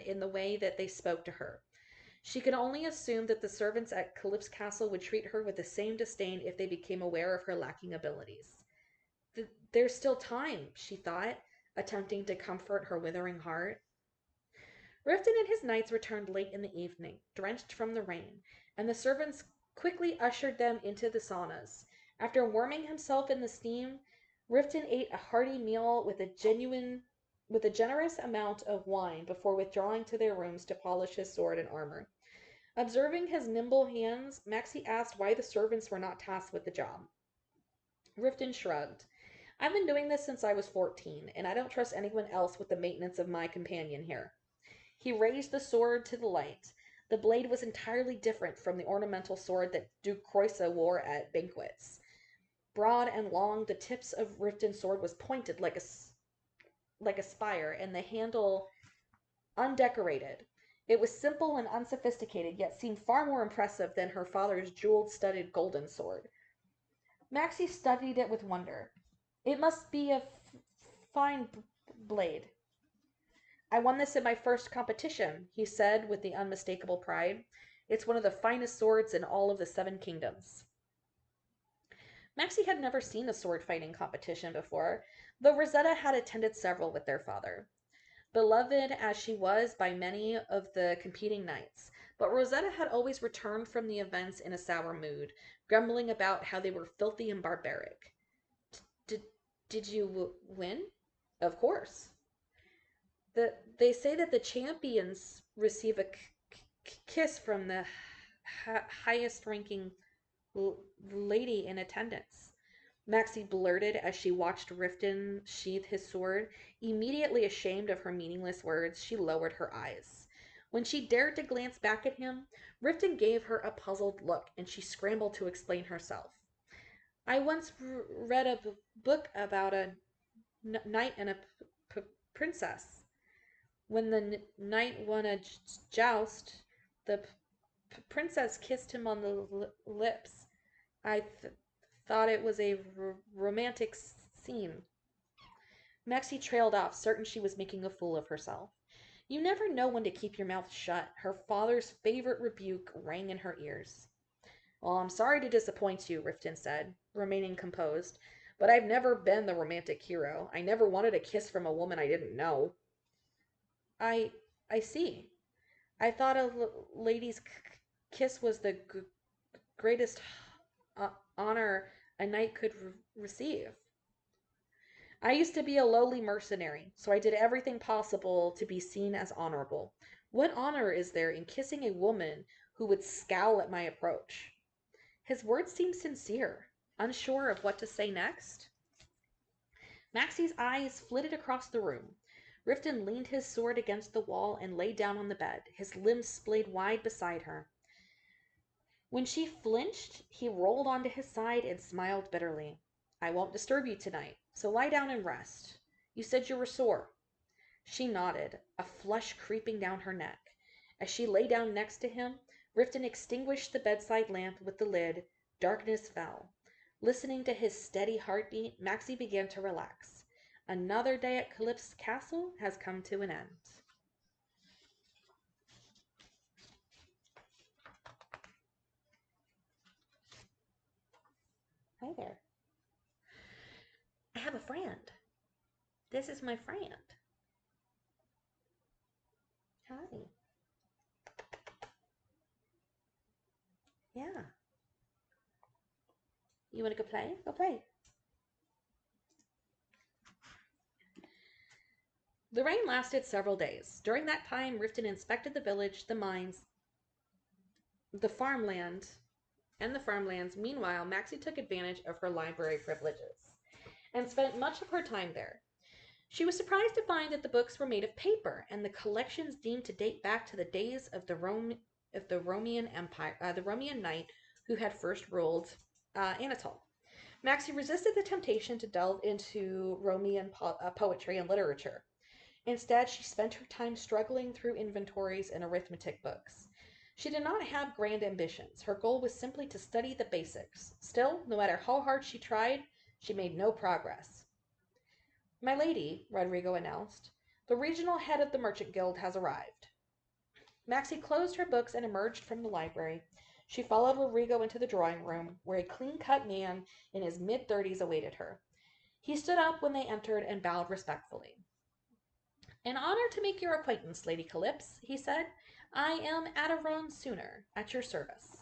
in the way that they spoke to her. She could only assume that the servants at Calypso Castle would treat her with the same disdain if they became aware of her lacking abilities. There's still time, she thought, attempting to comfort her withering heart. Riftan and his knights returned late in the evening, drenched from the rain, and the servants quickly ushered them into the saunas. After warming himself in the steam, Riftan ate a hearty meal with a generous amount of wine before withdrawing to their rooms to polish his sword and armor. Observing his nimble hands, Maxi asked why the servants were not tasked with the job. Riftan shrugged. I've been doing this since I was 14, and I don't trust anyone else with the maintenance of my companion here. He raised the sword to the light. The blade was entirely different from the ornamental sword that Duke Croyso wore at banquets. Broad and long, the tips of Riftan's sword was pointed like a spire, and the handle undecorated. It was simple and unsophisticated, yet seemed far more impressive than her father's jeweled-studded golden sword. Maxi studied it with wonder. It must be a fine blade. I won this in my first competition, he said with the unmistakable pride. It's one of the finest swords in all of the 7 kingdoms. Maxi had never seen a sword fighting competition before, though Rosetta had attended several with their father. Beloved as she was by many of the competing knights, but Rosetta had always returned from the events in a sour mood, grumbling about how they were filthy and barbaric. Did you win? Of course. They say that the champions receive a kiss from the highest ranking lady in attendance. Maxi blurted as she watched Riftan sheath his sword. Immediately ashamed of her meaningless words, she lowered her eyes. When she dared to glance back at him, Riftan gave her a puzzled look, and she scrambled to explain herself. I once read a book about a knight and a princess. When the knight won a joust, the princess kissed him on the lips. I thought it was a romantic scene. Maxi trailed off, certain she was making a fool of herself. You never know when to keep your mouth shut. Her father's favorite rebuke rang in her ears. Well, I'm sorry to disappoint you, Riftan said, remaining composed, but I've never been the romantic hero. I never wanted a kiss from a woman I didn't know. I see. I thought a lady's kiss was the greatest honor a knight could receive. I used to be a lowly mercenary, so I did everything possible to be seen as honorable. What honor is there in kissing a woman who would scowl at my approach? His words seemed sincere, unsure of what to say next. Maxi's eyes flitted across the room. Riftan leaned his sword against the wall and lay down on the bed, his limbs splayed wide beside her. When she flinched, he rolled onto his side and smiled bitterly. I won't disturb you tonight, so lie down and rest. You said you were sore. She nodded, a flush creeping down her neck. As she lay down next to him, Riftan extinguished the bedside lamp with the lid. Darkness fell. Listening to his steady heartbeat, Maxi began to relax. Another day at Calypso Castle has come to an end. Hi there. I have a friend. This is my friend. Hi. Yeah. You want to go play? Go play. The rain lasted several days. During that time, Riftan inspected the village, the mines, the farmland, and the farmlands. Meanwhile, Maxi took advantage of her library privileges and spent much of her time there. She was surprised to find that the books were made of paper, and the collections deemed to date back to the days of the Roman Empire, the Roman knight who had first ruled Anatole. Maxi resisted the temptation to delve into Roman poetry and literature. Instead, she spent her time struggling through inventories and arithmetic books. She did not have grand ambitions. Her goal was simply to study the basics. Still, no matter how hard she tried, she made no progress. My lady, Rodrigo announced, the regional head of the Merchant Guild has arrived. Maxi closed her books and emerged from the library. She followed Rodrigo into the drawing room, where a clean-cut man in his mid-30s awaited her. He stood up when they entered and bowed respectfully. An honor to make your acquaintance, Lady Calypse, he said. I am Adiron Sooner, at your service.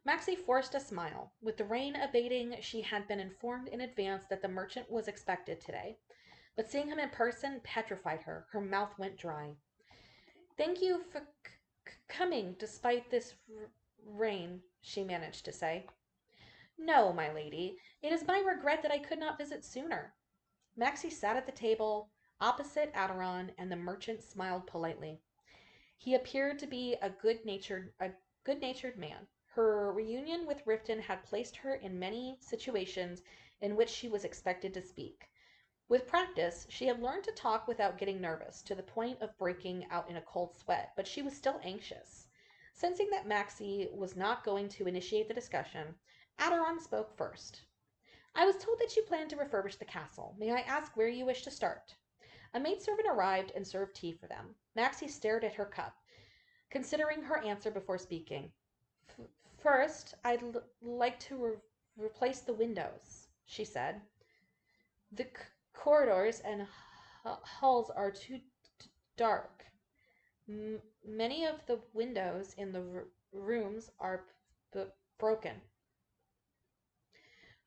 Maxi forced a smile. With the rain abating, she had been informed in advance that the merchant was expected today. But seeing him in person petrified her. Her mouth went dry. Thank you for coming despite this rain, she managed to say. No, my lady. It is my regret that I could not visit sooner. Maxi sat at the table opposite Adiron, and the merchant smiled politely. He appeared to be a good-natured man. Her reunion with Riftan had placed her in many situations in which she was expected to speak. With practice, she had learned to talk without getting nervous, to the point of breaking out in a cold sweat, but she was still anxious. Sensing that Maxi was not going to initiate the discussion, Adiron spoke first. I was told that you planned to refurbish the castle. May I ask where you wish to start? A maidservant arrived and served tea for them. Maxi stared at her cup, considering her answer before speaking. First, I'd like to replace the windows, she said. The corridors and halls are too dark. Many of the windows in the rooms are broken.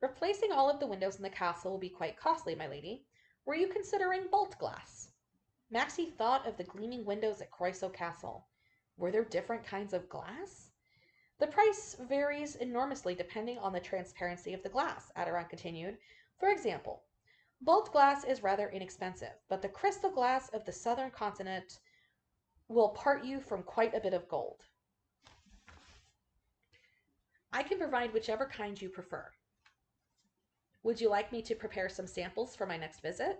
Replacing all of the windows in the castle will be quite costly, my lady. Were you considering bolt glass? Maxi thought of the gleaming windows at Croyso Castle. Were there different kinds of glass? The price varies enormously depending on the transparency of the glass, Adiron continued. For example, bolt glass is rather inexpensive, but the crystal glass of the southern continent will part you from quite a bit of gold. I can provide whichever kind you prefer. Would you like me to prepare some samples for my next visit?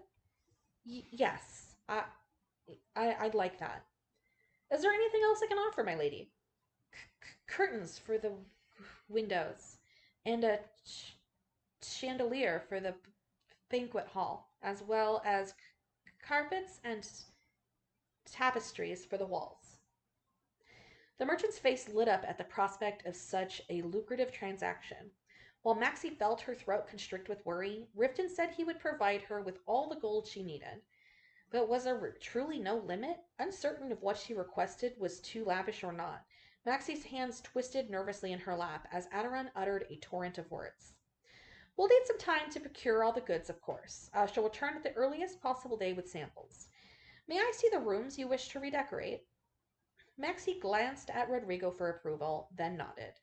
Yes, I'd like that. Is there anything else I can offer, my lady? Curtains for the windows, and a chandelier for the banquet hall, as well as carpets and tapestries for the walls. The merchant's face lit up at the prospect of such a lucrative transaction. While Maxi felt her throat constrict with worry, Riftan said he would provide her with all the gold she needed. But was there truly no limit? Uncertain of what she requested was too lavish or not, Maxi's hands twisted nervously in her lap as Adiron uttered a torrent of words. We'll need some time to procure all the goods, of course. I shall return at the earliest possible day with samples. May I see the rooms you wish to redecorate? Maxi glanced at Rodrigo for approval, then nodded.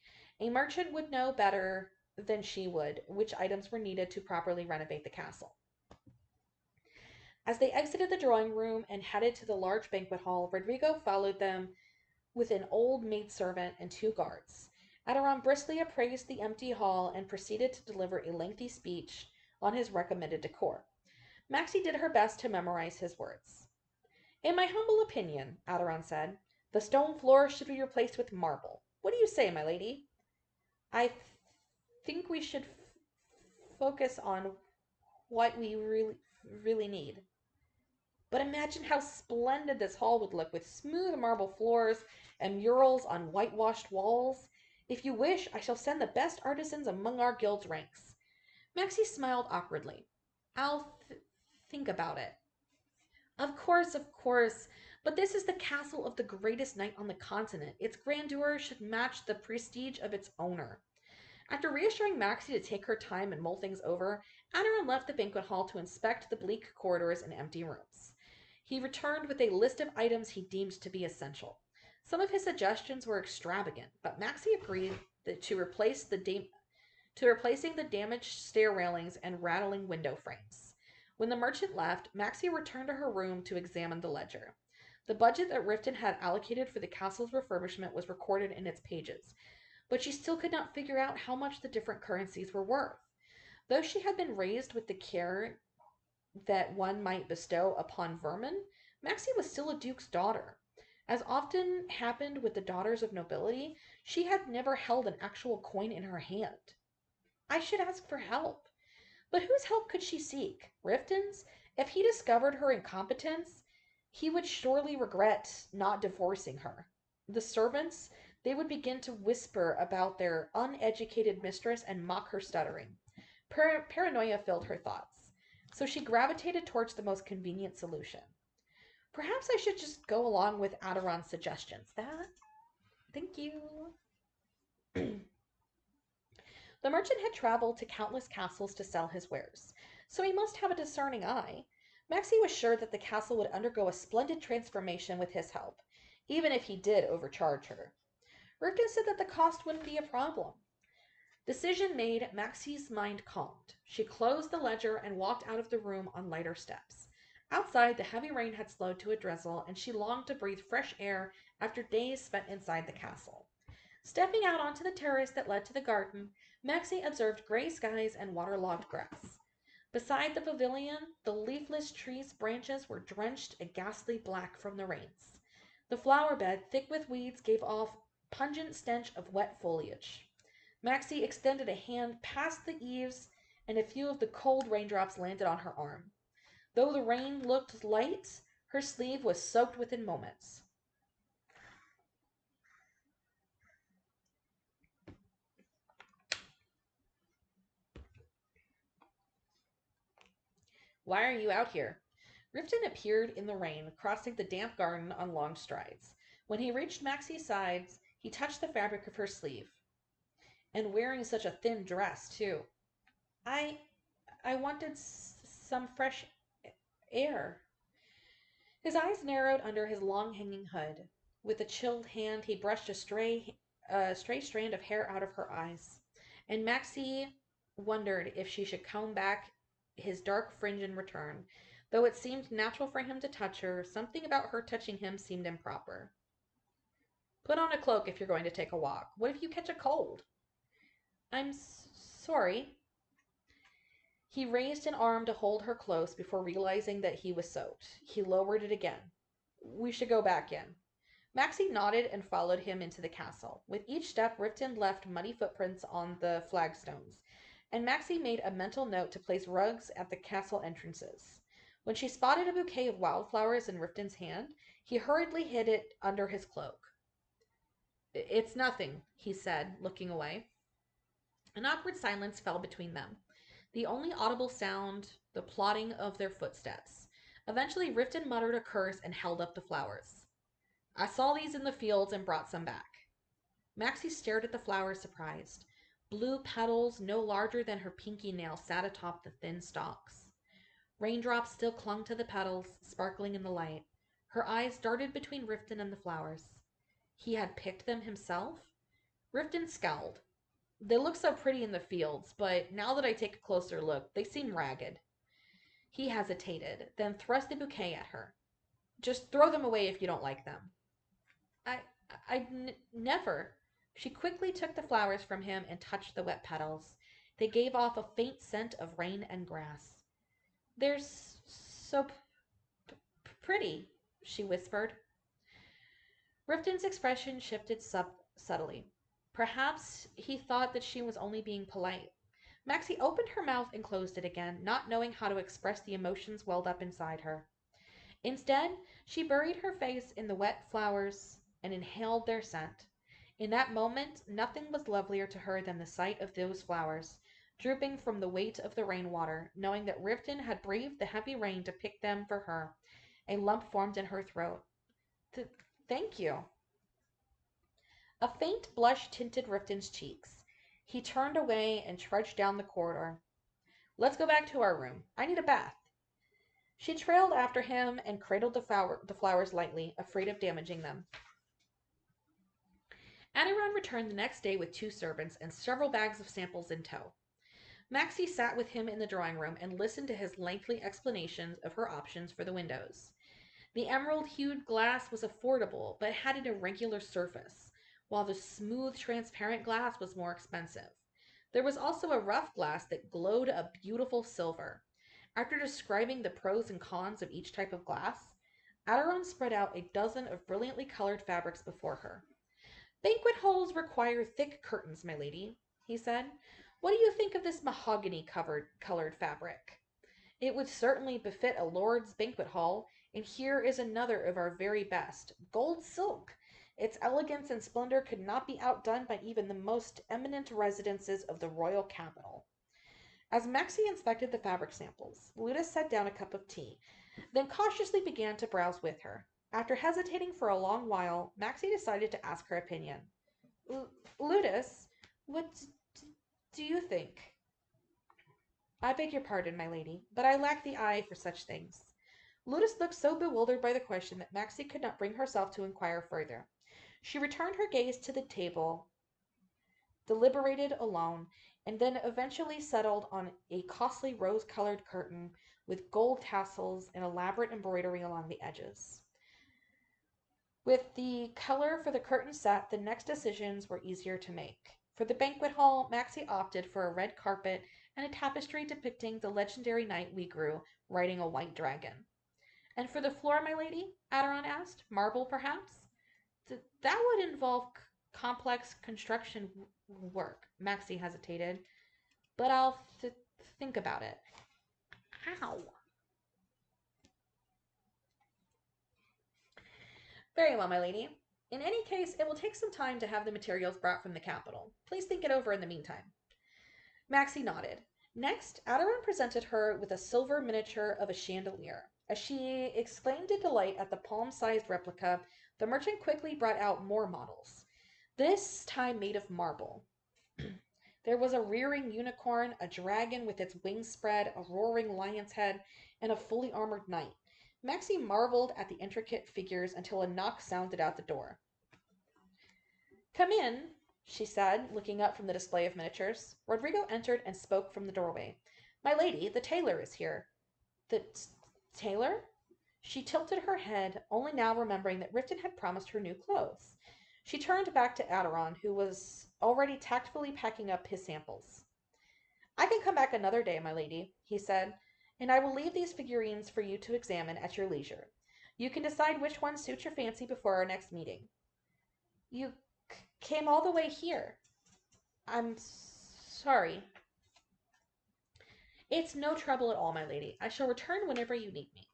A merchant would know better than she would which items were needed to properly renovate the castle. As they exited the drawing room and headed to the large banquet hall, Rodrigo followed them with an old maidservant and 2 guards. Adiron briskly appraised the empty hall and proceeded to deliver a lengthy speech on his recommended decor. Maxi did her best to memorize his words. In my humble opinion, Adiron said, the stone floor should be replaced with marble. What do you say, my lady? I think we should focus on what we really need. But imagine how splendid this hall would look with smooth marble floors and murals on whitewashed walls. If you wish, I shall send the best artisans among our guild's ranks. Maxi smiled awkwardly. I'll think about it. Of course, but this is the castle of the greatest knight on the continent. Its grandeur should match the prestige of its owner. After reassuring Maxi to take her time and mull things over, Adiron left the banquet hall to inspect the bleak corridors and empty rooms. He returned with a list of items he deemed to be essential. Some of his suggestions were extravagant, but Maxi agreed to replacing the damaged stair railings and rattling window frames. When the merchant left, Maxi returned to her room to examine the ledger. The budget that Riften had allocated for the castle's refurbishment was recorded in its pages, but she still could not figure out how much the different currencies were worth. Though she had been raised with the care that one might bestow upon vermin, Maxi was still a duke's daughter. As often happened with the daughters of nobility, she had never held an actual coin in her hand. I should ask for help. But whose help could she seek? Riften's? If he discovered her incompetence, he would surely regret not divorcing her. The servants, they would begin to whisper about their uneducated mistress and mock her stuttering. Paranoia filled her thoughts, so she gravitated towards the most convenient solution. Perhaps I should just go along with Aderon's suggestions. Thank you. The merchant had traveled to countless castles to sell his wares, so he must have a discerning eye. Maxi was sure that the castle would undergo a splendid transformation with his help, even if he did overcharge her. Riften said that the cost wouldn't be a problem. Decision made, Maxi's mind calmed. She closed the ledger and walked out of the room on lighter steps. Outside, the heavy rain had slowed to a drizzle, and she longed to breathe fresh air after days spent inside the castle. Stepping out onto the terrace that led to the garden, Maxi observed gray skies and waterlogged grass. Beside the pavilion, the leafless trees' branches were drenched a ghastly black from the rains. The flower bed, thick with weeds, gave off pungent stench of wet foliage. Maxi extended a hand past the eaves, and a few of the cold raindrops landed on her arm. Though the rain looked light, her sleeve was soaked within moments. Why are you out here? Riften appeared in the rain, crossing the damp garden on long strides. When he reached Maxi's sides, he touched the fabric of her sleeve. And wearing such a thin dress, too. I wanted some fresh air. His eyes narrowed under his long hanging hood. With a chilled hand, he brushed a stray strand of hair out of her eyes. And Maxi wondered if she should comb back his dark fringe in return. Though it seemed natural for him to touch her, something about her touching him seemed improper. Put on a cloak if you're going to take a walk. What if you catch a cold? I'm sorry. He raised an arm to hold her close before realizing that he was soaked. He lowered it again. We should go back in. Maxi nodded and followed him into the castle. With each step, Riften left muddy footprints on the flagstones, and Maxi made a mental note to place rugs at the castle entrances. When she spotted a bouquet of wildflowers in Riften's hand, he hurriedly hid it under his cloak. It's nothing, he said, looking away. An awkward silence fell between them. The only audible sound, the plodding of their footsteps. Eventually, Riften muttered a curse and held up the flowers. I saw these in the fields and brought some back. Maxi stared at the flowers, surprised. Blue petals, no larger than her pinky nail, sat atop the thin stalks. Raindrops still clung to the petals, sparkling in the light. Her eyes darted between Riften and the flowers. He had picked them himself? Riften scowled. They look so pretty in the fields, but now that I take a closer look, they seem ragged. He hesitated, then thrust the bouquet at her. Just throw them away if you don't like them. Never. She quickly took the flowers from him and touched the wet petals. They gave off a faint scent of rain and grass. They're so pretty, she whispered. Riften's expression shifted subtly. Perhaps he thought that she was only being polite. Maxi opened her mouth and closed it again, not knowing how to express the emotions welled up inside her. Instead, she buried her face in the wet flowers and inhaled their scent. In that moment, nothing was lovelier to her than the sight of those flowers, drooping from the weight of the rainwater, knowing that Riften had braved the heavy rain to pick them for her. A lump formed in her throat. Thank you. A faint blush tinted Riften's cheeks. He turned away and trudged down the corridor. Let's go back to our room. I need a bath. She trailed after him and cradled the flowers lightly, afraid of damaging them. Aderon returned the next day with 2 servants and several bags of samples in tow. Maxi sat with him in the drawing room and listened to his lengthy explanations of her options for the windows. The emerald-hued glass was affordable, but had an irregular surface, while the smooth, transparent glass was more expensive. There was also a rough glass that glowed a beautiful silver. After describing the pros and cons of each type of glass, Aderon spread out a dozen of brilliantly colored fabrics before her. Banquet halls require thick curtains, my lady, he said. What do you think of this mahogany-colored fabric? It would certainly befit a lord's banquet hall, and here is another of our very best, gold silk. Its elegance and splendor could not be outdone by even the most eminent residences of the royal capital. As Maxi inspected the fabric samples, Ludus set down a cup of tea, then cautiously began to browse with her. After hesitating for a long while, Maxi decided to ask her opinion. Ludus, what do you think? I beg your pardon, my lady, but I lack the eye for such things. Ludus looked so bewildered by the question that Maxi could not bring herself to inquire further. She returned her gaze to the table, deliberated alone, and then eventually settled on a costly rose-colored curtain with gold tassels and elaborate embroidery along the edges. With the color for the curtain set, the next decisions were easier to make. For the banquet hall, Maxi opted for a red carpet and a tapestry depicting the legendary knight we grew riding a white dragon. And for the floor, my lady? Aderon asked. Marble, perhaps? That would involve complex construction work. Maxi hesitated. But I'll think about it. Ow. Very well, my lady. In any case, it will take some time to have the materials brought from the capital. Please think it over in the meantime. Maxi nodded. Next, Aderon presented her with a silver miniature of a chandelier. As she exclaimed in delight at the palm-sized replica, the merchant quickly brought out more models, this time made of marble. There was a rearing unicorn, a dragon with its wings spread, a roaring lion's head, and a fully armored knight. Maxi marveled at the intricate figures until a knock sounded out the door. Come in, she said, looking up from the display of miniatures. Rodrigo entered and spoke from the doorway. My lady, the tailor is here. The tailor? She tilted her head, only now remembering that Riftan had promised her new clothes. She turned back to Aderon, who was already tactfully packing up his samples. I can come back another day, my lady, he said, and I will leave these figurines for you to examine at your leisure. You can decide which one suits your fancy before our next meeting. You came all the way here. I'm sorry. It's no trouble at all, my lady. I shall return whenever you need me.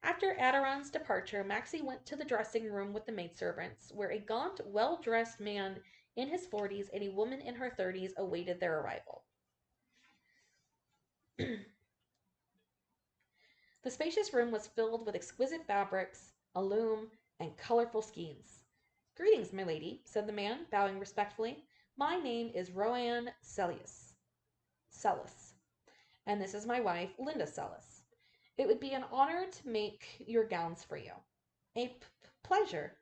After Aderon's departure, Maxi went to the dressing room with the maidservants, where a gaunt, well-dressed man in his 40s and a woman in her 30s awaited their arrival. The spacious room was filled with exquisite fabrics, a loom, and colorful skeins. Greetings, my lady, said the man, bowing respectfully. My name is Roanne Celis, and this is my wife, Linda Celis. It would be an honor to make your gowns for you. A pleasure.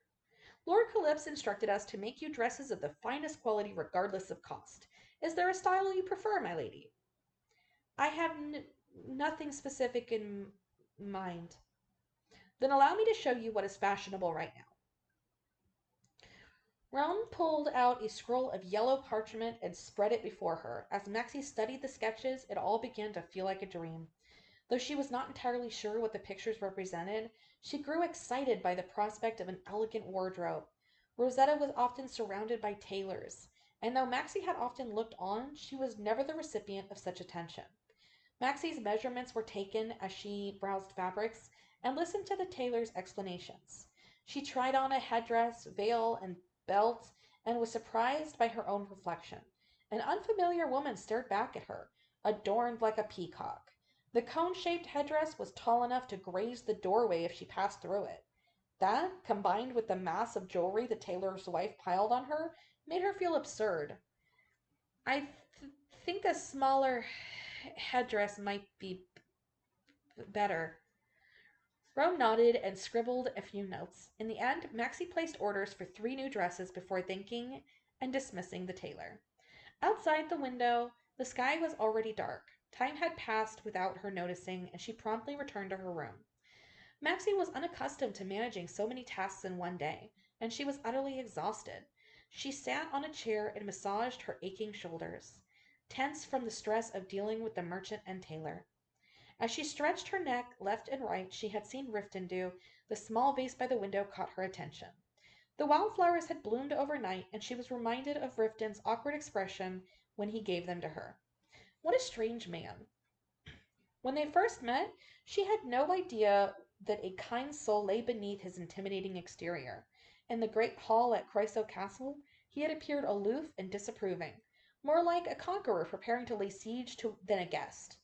Lord Calypso instructed us to make you dresses of the finest quality regardless of cost. Is there a style you prefer, my lady? I have nothing specific in mind. Then allow me to show you what is fashionable right now. Roan pulled out a scroll of yellow parchment and spread it before her. As Maxi studied the sketches, it all began to feel like a dream. Though she was not entirely sure what the pictures represented, she grew excited by the prospect of an elegant wardrobe. Rosetta was often surrounded by tailors, and though Maxi had often looked on, she was never the recipient of such attention. Maxi's measurements were taken as she browsed fabrics and listened to the tailor's explanations. She tried on a headdress, veil, and belt, and was surprised by her own reflection. An unfamiliar woman stared back at her, adorned like a peacock. The cone-shaped headdress was tall enough to graze the doorway if she passed through it. That, combined with the mass of jewelry the tailor's wife piled on her, made her feel absurd. I think a smaller headdress might be better. Roan nodded and scribbled a few notes. In the end, Maxi placed orders for 3 new dresses before thanking and dismissing the tailor. Outside the window, The sky was already dark. Time had passed without her noticing, and she promptly returned to her room. Maxie was unaccustomed to managing so many tasks in one day, and she was utterly exhausted. She sat on a chair and massaged her aching shoulders, tense from the stress of dealing with the merchant and tailor. As she stretched her neck left and right, she had seen Riften do. The small vase by the window caught her attention. The wildflowers had bloomed overnight, and she was reminded of Riften's awkward expression when he gave them to her. What a strange man. When they first met, she had no idea that a kind soul lay beneath his intimidating exterior. In the great hall at Croyso Castle, he had appeared aloof and disapproving, more like a conqueror preparing to lay siege to than a guest.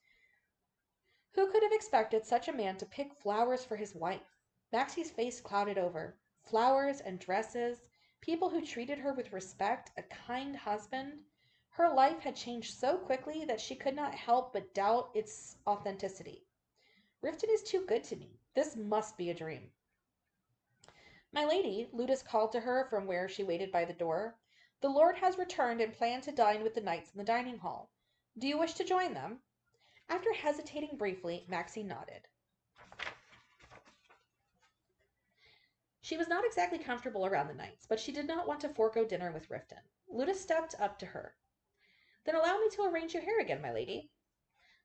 Who could have expected such a man to pick flowers for his wife? Maxie's face clouded over. Flowers and dresses, people who treated her with respect, a kind husband. Her life had changed so quickly that she could not help but doubt its authenticity. Riften is too good to me. This must be a dream. My lady, Ludus called to her from where she waited by the door. The lord has returned and planned to dine with the knights in the dining hall. Do you wish to join them? After hesitating briefly, Maxi nodded. She was not exactly comfortable around the knights, but she did not want to forego dinner with Riften. Ludus stepped up to her. Then allow me to arrange your hair again, my lady.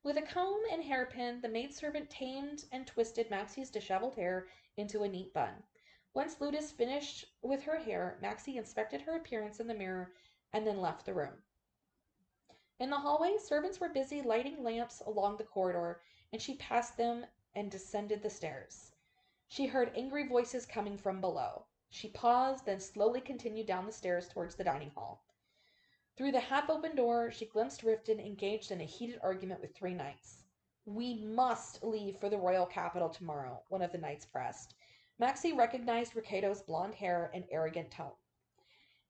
With a comb and hairpin, the maidservant tamed and twisted Maxi's disheveled hair into a neat bun. Once Ludus finished with her hair, Maxi inspected her appearance in the mirror and then left the room. In the hallway, servants were busy lighting lamps along the corridor, and she passed them and descended the stairs. She heard angry voices coming from below. She paused, then slowly continued down the stairs towards the dining hall. Through the half-open door, she glimpsed Riften engaged in a heated argument with three knights. We must leave for the royal capital tomorrow, one of the knights pressed. Maxi recognized Ricardo's blonde hair and arrogant tone.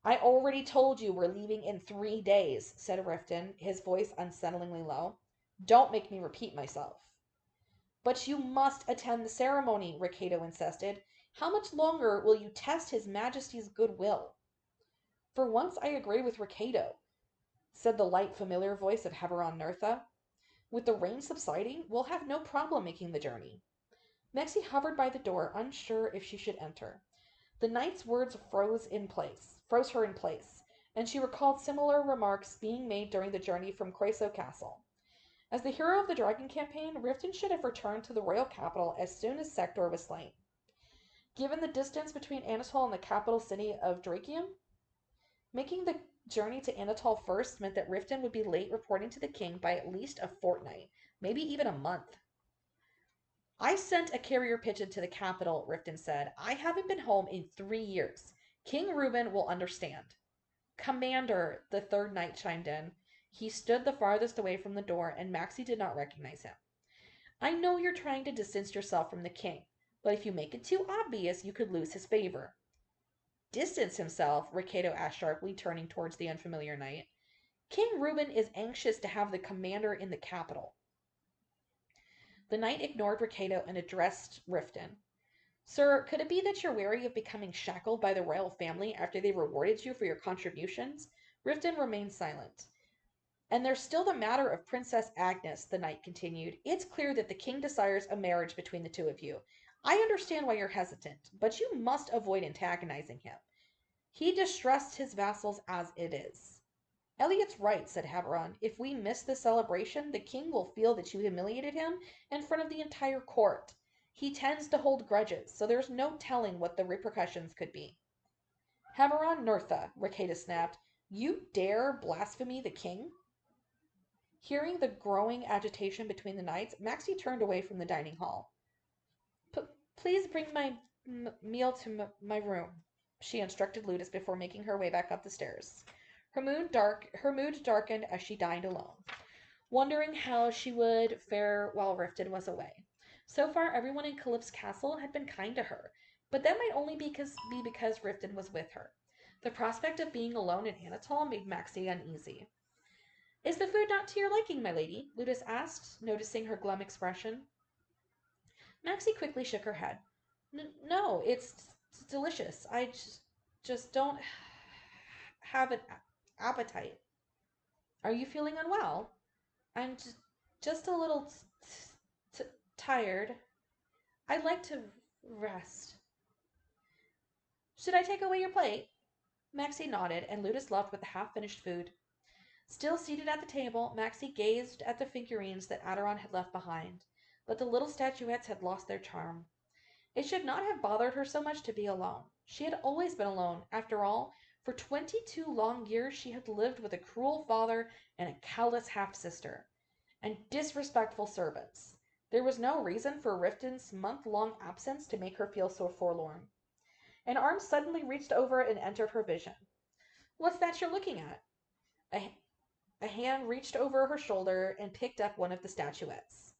I already told you we're leaving in 3 days, said Riften, his voice unsettlingly low. Don't make me repeat myself. But you must attend the ceremony, Ricardo insisted. How much longer will you test his majesty's goodwill? For once I agree with Ricardo, said the light, familiar voice of Heberon Nertha. With the rain subsiding, we'll have no problem making the journey. Maxi hovered by the door, unsure if she should enter. The knight's words froze her in place, and she recalled similar remarks being made during the journey from Croyso Castle. As the hero of the dragon campaign, Riften should have returned to the royal capital as soon as Sector was slain. Given the distance between Anatole and the capital city of Drakium, making the journey to Anatole first meant that Riften would be late reporting to the king by at least a fortnight, maybe even a month. I sent a carrier pigeon to the capital, Riften said. I haven't been home in 3 years. King Reuben will understand. Commander, the third knight chimed in. He stood the farthest away from the door, and Maxi did not recognize him. I know you're trying to distance yourself from the king, but if you make it too obvious, you could lose his favor. Distance himself? Ricardo asked sharply, turning towards the unfamiliar knight. King Reuben is anxious to have the commander in the capital. The knight ignored Ricardo and addressed Riften. Sir, could it be that you're wary of becoming shackled by the royal family after they rewarded you for your contributions? Riften remained silent. And there's still the matter of Princess Agnes, the knight continued. It's clear that the king desires a marriage between the two of you. I understand why you're hesitant, but you must avoid antagonizing him. He distrusts his vassals as it is. Eliot's right, said Haveron. If we miss the celebration, the king will feel that you humiliated him in front of the entire court. He tends to hold grudges, so there's no telling what the repercussions could be. Haveron Nertha, Ricada snapped. You dare blaspheme the king? Hearing the growing agitation between the knights, Maxi turned away from the dining hall. Please bring my meal to my room, she instructed Ludus before making her way back up the stairs. Her mood darkened as she dined alone, wondering how she would fare while Riften was away. So far, everyone in Calyp's castle had been kind to her, but that might only be because Riften was with her. The prospect of being alone in Anatole made Maxi uneasy. Is the food not to your liking, my lady? Ludus asked, noticing her glum expression. Maxi quickly shook her head. No, it's delicious. I just don't have an appetite. Are you feeling unwell? I'm just a little tired. I'd like to rest. Should I take away your plate? Maxi nodded, and Ludus left with the half-finished food. Still seated at the table, Maxi gazed at the figurines that Aderon had left behind, but the little statuettes had lost their charm. It should not have bothered her so much to be alone. She had always been alone. After all, for 22 long years she had lived with a cruel father and a callous half-sister, and disrespectful servants. There was no reason for Riftan's month-long absence to make her feel so forlorn. An arm suddenly reached over and entered her vision. What's that you're looking at? A hand reached over her shoulder and picked up one of the statuettes.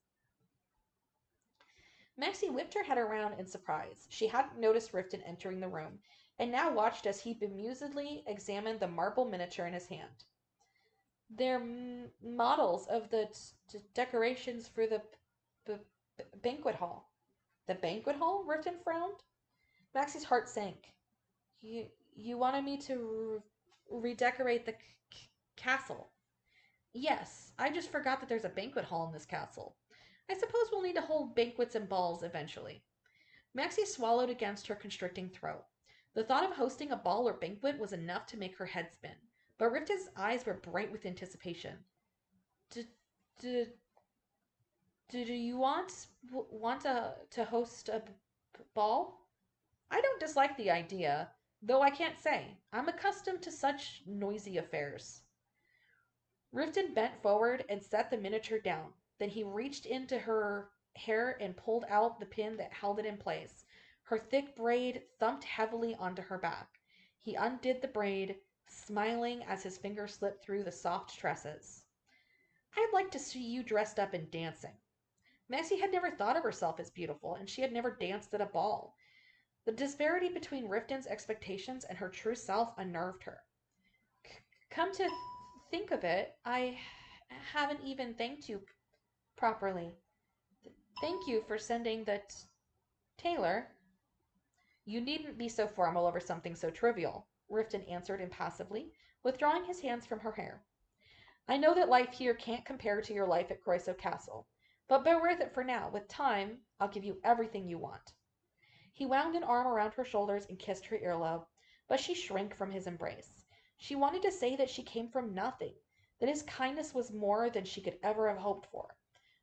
Maxi whipped her head around in surprise. She hadn't noticed Riftan entering the room, and now watched as he bemusedly examined the marble miniature in his hand. They're models of the decorations for the banquet hall. The banquet hall? Riftan frowned. Maxi's heart sank. You wanted me to redecorate the castle? Yes, I just forgot that there's a banquet hall in this castle. I suppose we'll need to hold banquets and balls eventually. Maxi swallowed against her constricting throat. The thought of hosting a ball or banquet was enough to make her head spin, but Rifta's eyes were bright with anticipation. Do you want to host a ball? I don't dislike the idea, though I can't say. I'm accustomed to such noisy affairs. Riftan bent forward and set the miniature down. Then he reached into her hair and pulled out the pin that held it in place. Her thick braid thumped heavily onto her back. He undid the braid, smiling as his fingers slipped through the soft tresses. I'd like to see you dressed up and dancing. Maxi had never thought of herself as beautiful, and she had never danced at a ball. The disparity between Riftan's expectations and her true self unnerved her. Come to think of it, I haven't even thanked you properly. Thank you for sending the tailor. You needn't be so formal over something so trivial, Riftan answered impassively, withdrawing his hands from her hair. I know that life here can't compare to your life at Croyso Castle, but bear with it for now. With time, I'll give you everything you want. He wound an arm around her shoulders and kissed her earlobe, but she shrank from his embrace. She wanted to say that she came from nothing, that his kindness was more than she could ever have hoped for,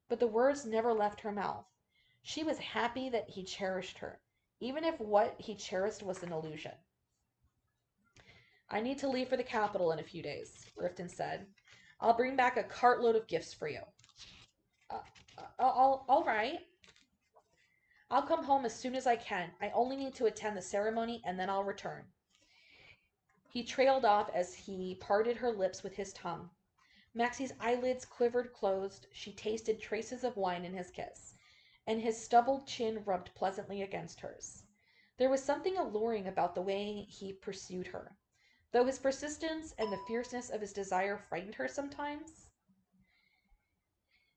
but the words never left her mouth. She was happy that he cherished her, even if what he cherished was an illusion. I need to leave for the capital in a few days, Riftan said. I'll bring back a cartload of gifts for you. All right. I'll come home as soon as I can. I only need to attend the ceremony, and then I'll return. He trailed off as he parted her lips with his tongue. Maxi's eyelids quivered closed. She tasted traces of wine in his kiss, and his stubbled chin rubbed pleasantly against hers. There was something alluring about the way he pursued her, though his persistence and the fierceness of his desire frightened her sometimes.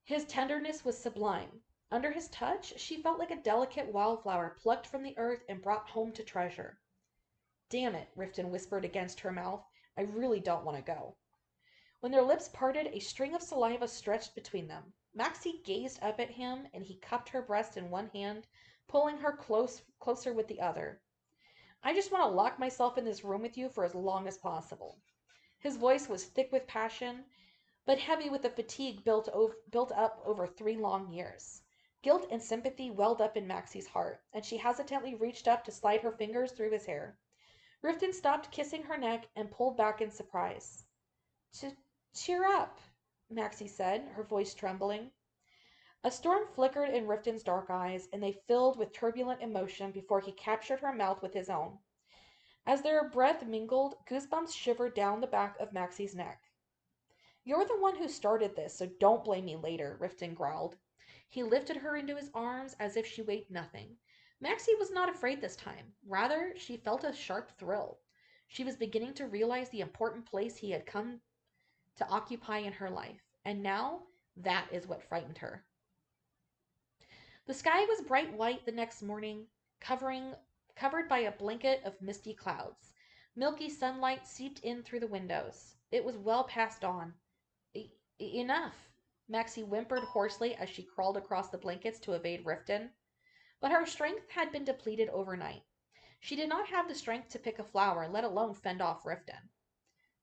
His tenderness was sublime. Under his touch, she felt like a delicate wildflower plucked from the earth and brought home to treasure. Damn it, Riftan whispered against her mouth. I really don't want to go. When their lips parted, a string of saliva stretched between them. Maxi gazed up at him, and he cupped her breast in one hand, pulling her closer with the other. I just want to lock myself in this room with you for as long as possible. His voice was thick with passion, but heavy with the fatigue built up over 3 long years. Guilt and sympathy welled up in Maxi's heart, and she hesitantly reached up to slide her fingers through his hair. Riftan stopped kissing her neck and pulled back in surprise. Cheer up, Maxi said, her voice trembling. A storm flickered in Riftan's dark eyes, and they filled with turbulent emotion before he captured her mouth with his own. As their breath mingled, goosebumps shivered down the back of Maxi's neck. You're the one who started this, so don't blame me later, Riftan growled. He lifted her into his arms as if she weighed nothing. Maxi was not afraid this time. Rather, she felt a sharp thrill. She was beginning to realize the important place he had come to occupy in her life, and now that is what frightened her. The sky was bright white the next morning, covered by a blanket of misty clouds. Milky sunlight seeped in through the windows. It was well past dawn. Enough. Maxie whimpered hoarsely as she crawled across the blankets to evade Riften. But her strength had been depleted overnight. She did not have the strength to pick a flower, let alone fend off Riften.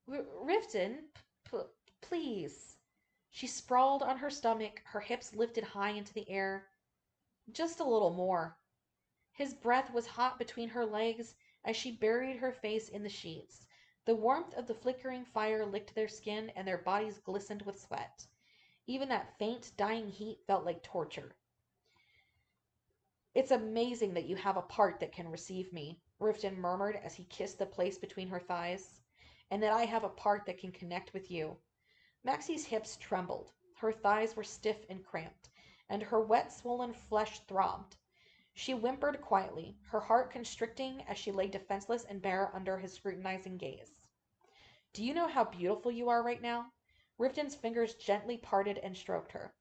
Riften, please. She sprawled on her stomach, her hips lifted high into the air. Just a little more. His breath was hot between her legs as she buried her face in the sheets. The warmth of the flickering fire licked their skin, and their bodies glistened with sweat. Even that faint, dying heat felt like torture. It's amazing that you have a part that can receive me, Riften murmured as he kissed the place between her thighs, and that I have a part that can connect with you. Maxie's hips trembled. Her thighs were stiff and cramped, and her wet, swollen flesh throbbed. She whimpered quietly, her heart constricting as she lay defenseless and bare under his scrutinizing gaze. Do you know how beautiful you are right now? Riften's fingers gently parted and stroked her.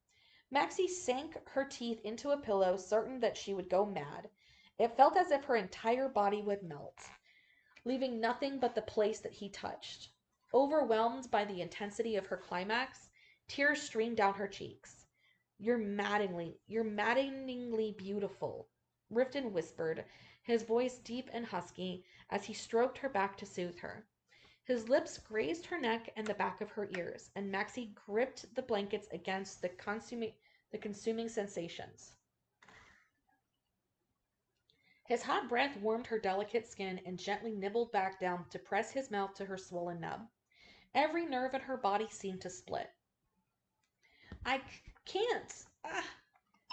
Maxie sank her teeth into a pillow, certain that she would go mad. It felt as if her entire body would melt, leaving nothing but the place that he touched. Overwhelmed by the intensity of her climax, tears streamed down her cheeks. You're maddeningly beautiful, Riften whispered, his voice deep and husky, as he stroked her back to soothe her. His lips grazed her neck and the back of her ears, and Maxie gripped the blankets against the consuming sensations. His hot breath warmed her delicate skin and gently nibbled back down to press his mouth to her swollen nub. Every nerve in her body seemed to split. I can't. Ah.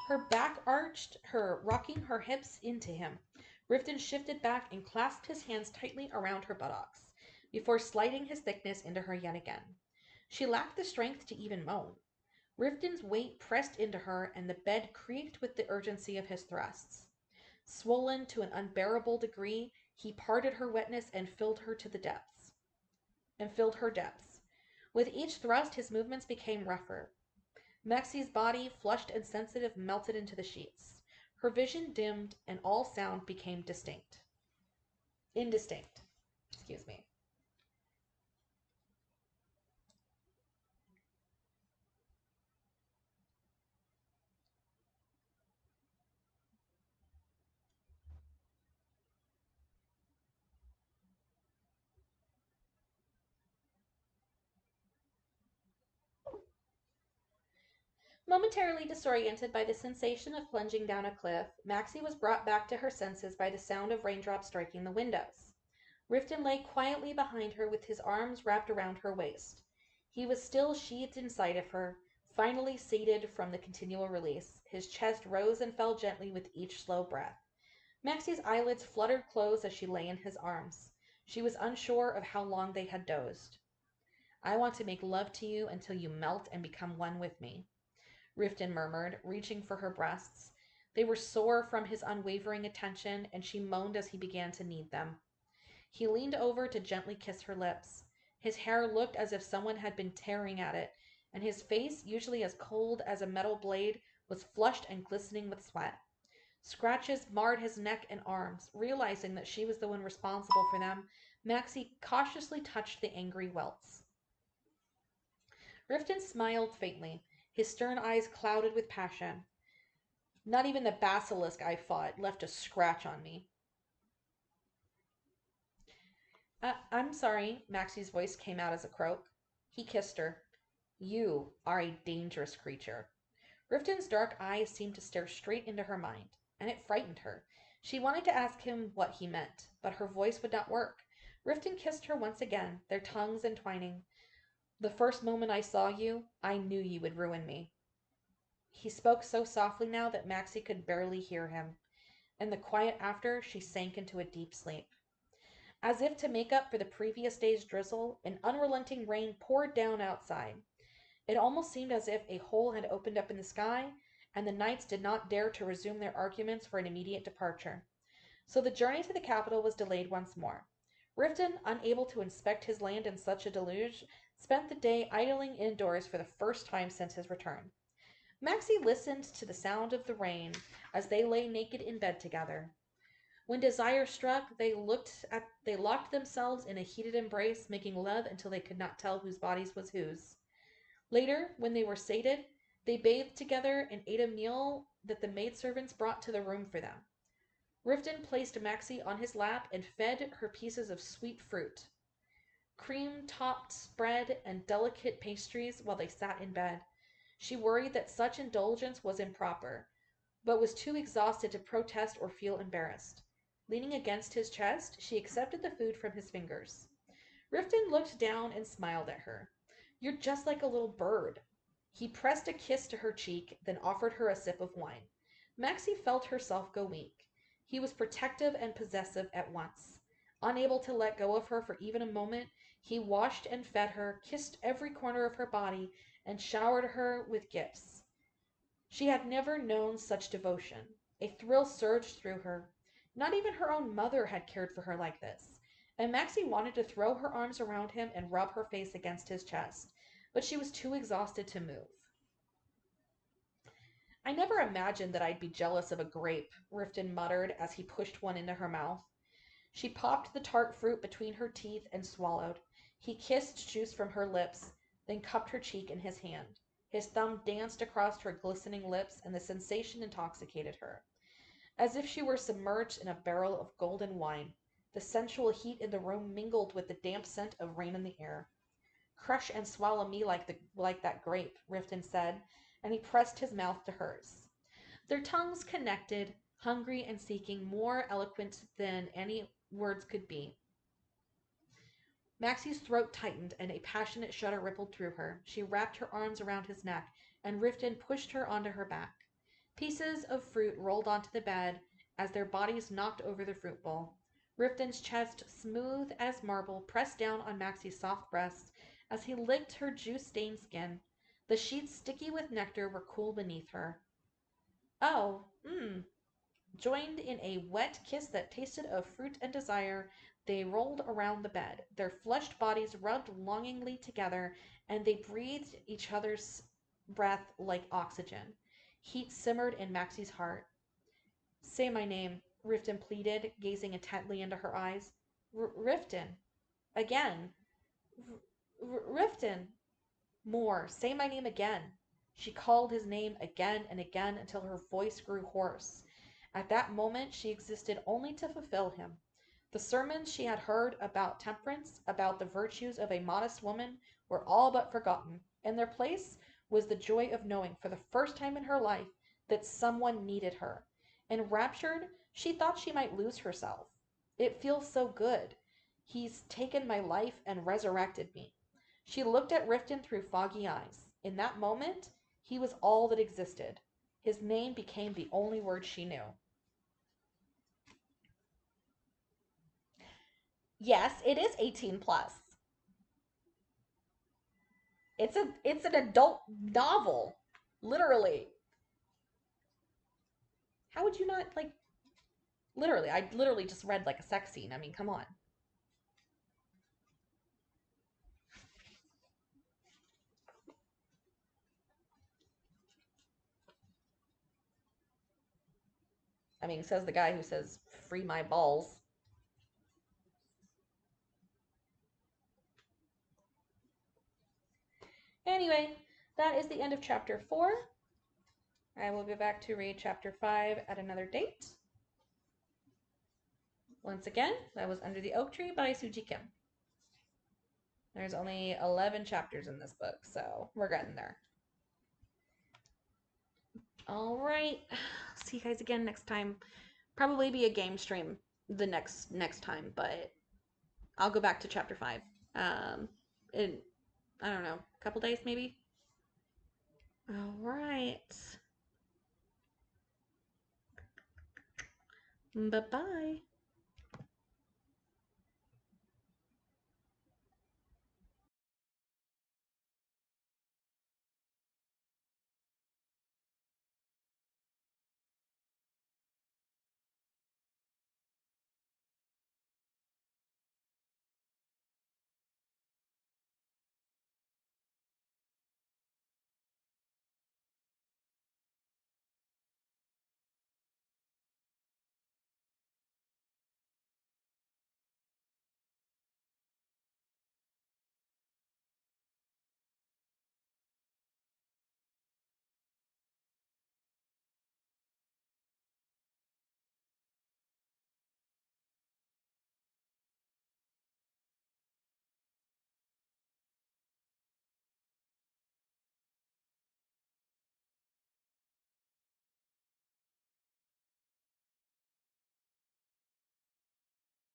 Her back arched, her rocking her hips into him. Riften shifted back and clasped his hands tightly around her buttocks, before sliding his thickness into her yet again. She lacked the strength to even moan. Riften's weight pressed into her, and the bed creaked with the urgency of his thrusts. Swollen to an unbearable degree, he parted her wetness and filled her depths. With each thrust, his movements became rougher. Maxie's body, flushed and sensitive, melted into the sheets. Her vision dimmed, and all sound became indistinct. Excuse me. Momentarily disoriented by the sensation of plunging down a cliff, Maxie was brought back to her senses by the sound of raindrops striking the windows. Riften lay quietly behind her with his arms wrapped around her waist. He was still sheathed inside of her, finally sated from the continual release. His chest rose and fell gently with each slow breath. Maxie's eyelids fluttered close as she lay in his arms. She was unsure of how long they had dozed. I want to make love to you until you melt and become one with me, Riften murmured, reaching for her breasts. They were sore from his unwavering attention, and she moaned as he began to knead them. He leaned over to gently kiss her lips. His hair looked as if someone had been tearing at it, and his face, usually as cold as a metal blade, was flushed and glistening with sweat. Scratches marred his neck and arms. Realizing that she was the one responsible for them, Maxie cautiously touched the angry welts. Riften smiled faintly, his stern eyes clouded with passion. Not even the basilisk I fought left a scratch on me. I'm sorry, Maxie's voice came out as a croak. He kissed her. You are a dangerous creature. Riften's dark eyes seemed to stare straight into her mind, and it frightened her. She wanted to ask him what he meant, but her voice would not work. Riften kissed her once again, their tongues entwining. The first moment I saw you, I knew you would ruin me. He spoke so softly now that Maxie could barely hear him. In the quiet after, she sank into a deep sleep. As if to make up for the previous day's drizzle, an unrelenting rain poured down outside. It almost seemed as if a hole had opened up in the sky, and the knights did not dare to resume their arguments for an immediate departure. So the journey to the capital was delayed once more. Riften, unable to inspect his land in such a deluge, spent the day idling indoors for the first time since his return. Maxie listened to the sound of the rain as they lay naked in bed together. When desire struck, they locked themselves in a heated embrace, making love until they could not tell whose bodies was whose. Later, when they were sated, they bathed together and ate a meal that the maidservants brought to the room for them. Riftan placed Maxi on his lap and fed her pieces of sweet fruit, cream-topped spread, and delicate pastries while they sat in bed. She worried that such indulgence was improper, but was too exhausted to protest or feel embarrassed. Leaning against his chest, she accepted the food from his fingers. Riftan looked down and smiled at her. "You're just like a little bird." He pressed a kiss to her cheek, then offered her a sip of wine. Maxi felt herself go weak. He was protective and possessive at once. Unable to let go of her for even a moment, he washed and fed her, kissed every corner of her body, and showered her with gifts. She had never known such devotion. A thrill surged through her. Not even her own mother had cared for her like this, and Maxie wanted to throw her arms around him and rub her face against his chest, but she was too exhausted to move. "I never imagined that I'd be jealous of a grape," Riftan muttered as he pushed one into her mouth. She popped the tart fruit between her teeth and swallowed. He kissed juice from her lips, then cupped her cheek in his hand. His thumb danced across her glistening lips, and the sensation intoxicated her. As if she were submerged in a barrel of golden wine, the sensual heat in the room mingled with the damp scent of rain in the air. "Crush and swallow me like that grape," Riftan said, and he pressed his mouth to hers. Their tongues connected, hungry and seeking, more eloquent than any words could be. Maxi's throat tightened, and a passionate shudder rippled through her. She wrapped her arms around his neck, and Riftan pushed her onto her back. Pieces of fruit rolled onto the bed as their bodies knocked over the fruit bowl. Riftan's chest, smooth as marble, pressed down on Maxi's soft breasts as he licked her juice-stained skin. The sheets, sticky with nectar, were cool beneath her. "Oh, Joined in a wet kiss that tasted of fruit and desire, they rolled around the bed. Their flushed bodies rubbed longingly together, and they breathed each other's breath like oxygen. Heat simmered in Maxi's heart. "Say my name," Riftan pleaded, gazing intently into her eyes. "Riftan. Again. Riftan. More. Say my name again." She called his name again and again until her voice grew hoarse. At that moment she existed only to fulfill him. The sermons she had heard about temperance, about the virtues of a modest woman, were all but forgotten. In their place was the joy of knowing, for the first time in her life, that someone needed her. Enraptured, she thought she might lose herself. "It feels so good. He's taken my life and resurrected me." She looked at Riftan through foggy eyes. In that moment, he was all that existed. His name became the only word she knew. Yes, it is 18 plus. It's an adult novel, literally. How would you not like? Literally, I literally just read like a sex scene. I mean, come on. I mean, says the guy who says, "Free my balls." Anyway, that is the end of chapter 4. I will be back to read chapter 5 at another date. Once again, that was Under the Oak Tree by Suji Kim. There's only 11 chapters in this book, so we're getting there. All right. See you guys again next time. Probably be a game stream the next time, but I'll go back to chapter 5. In I don't know, a couple days maybe. All right. Bye-bye.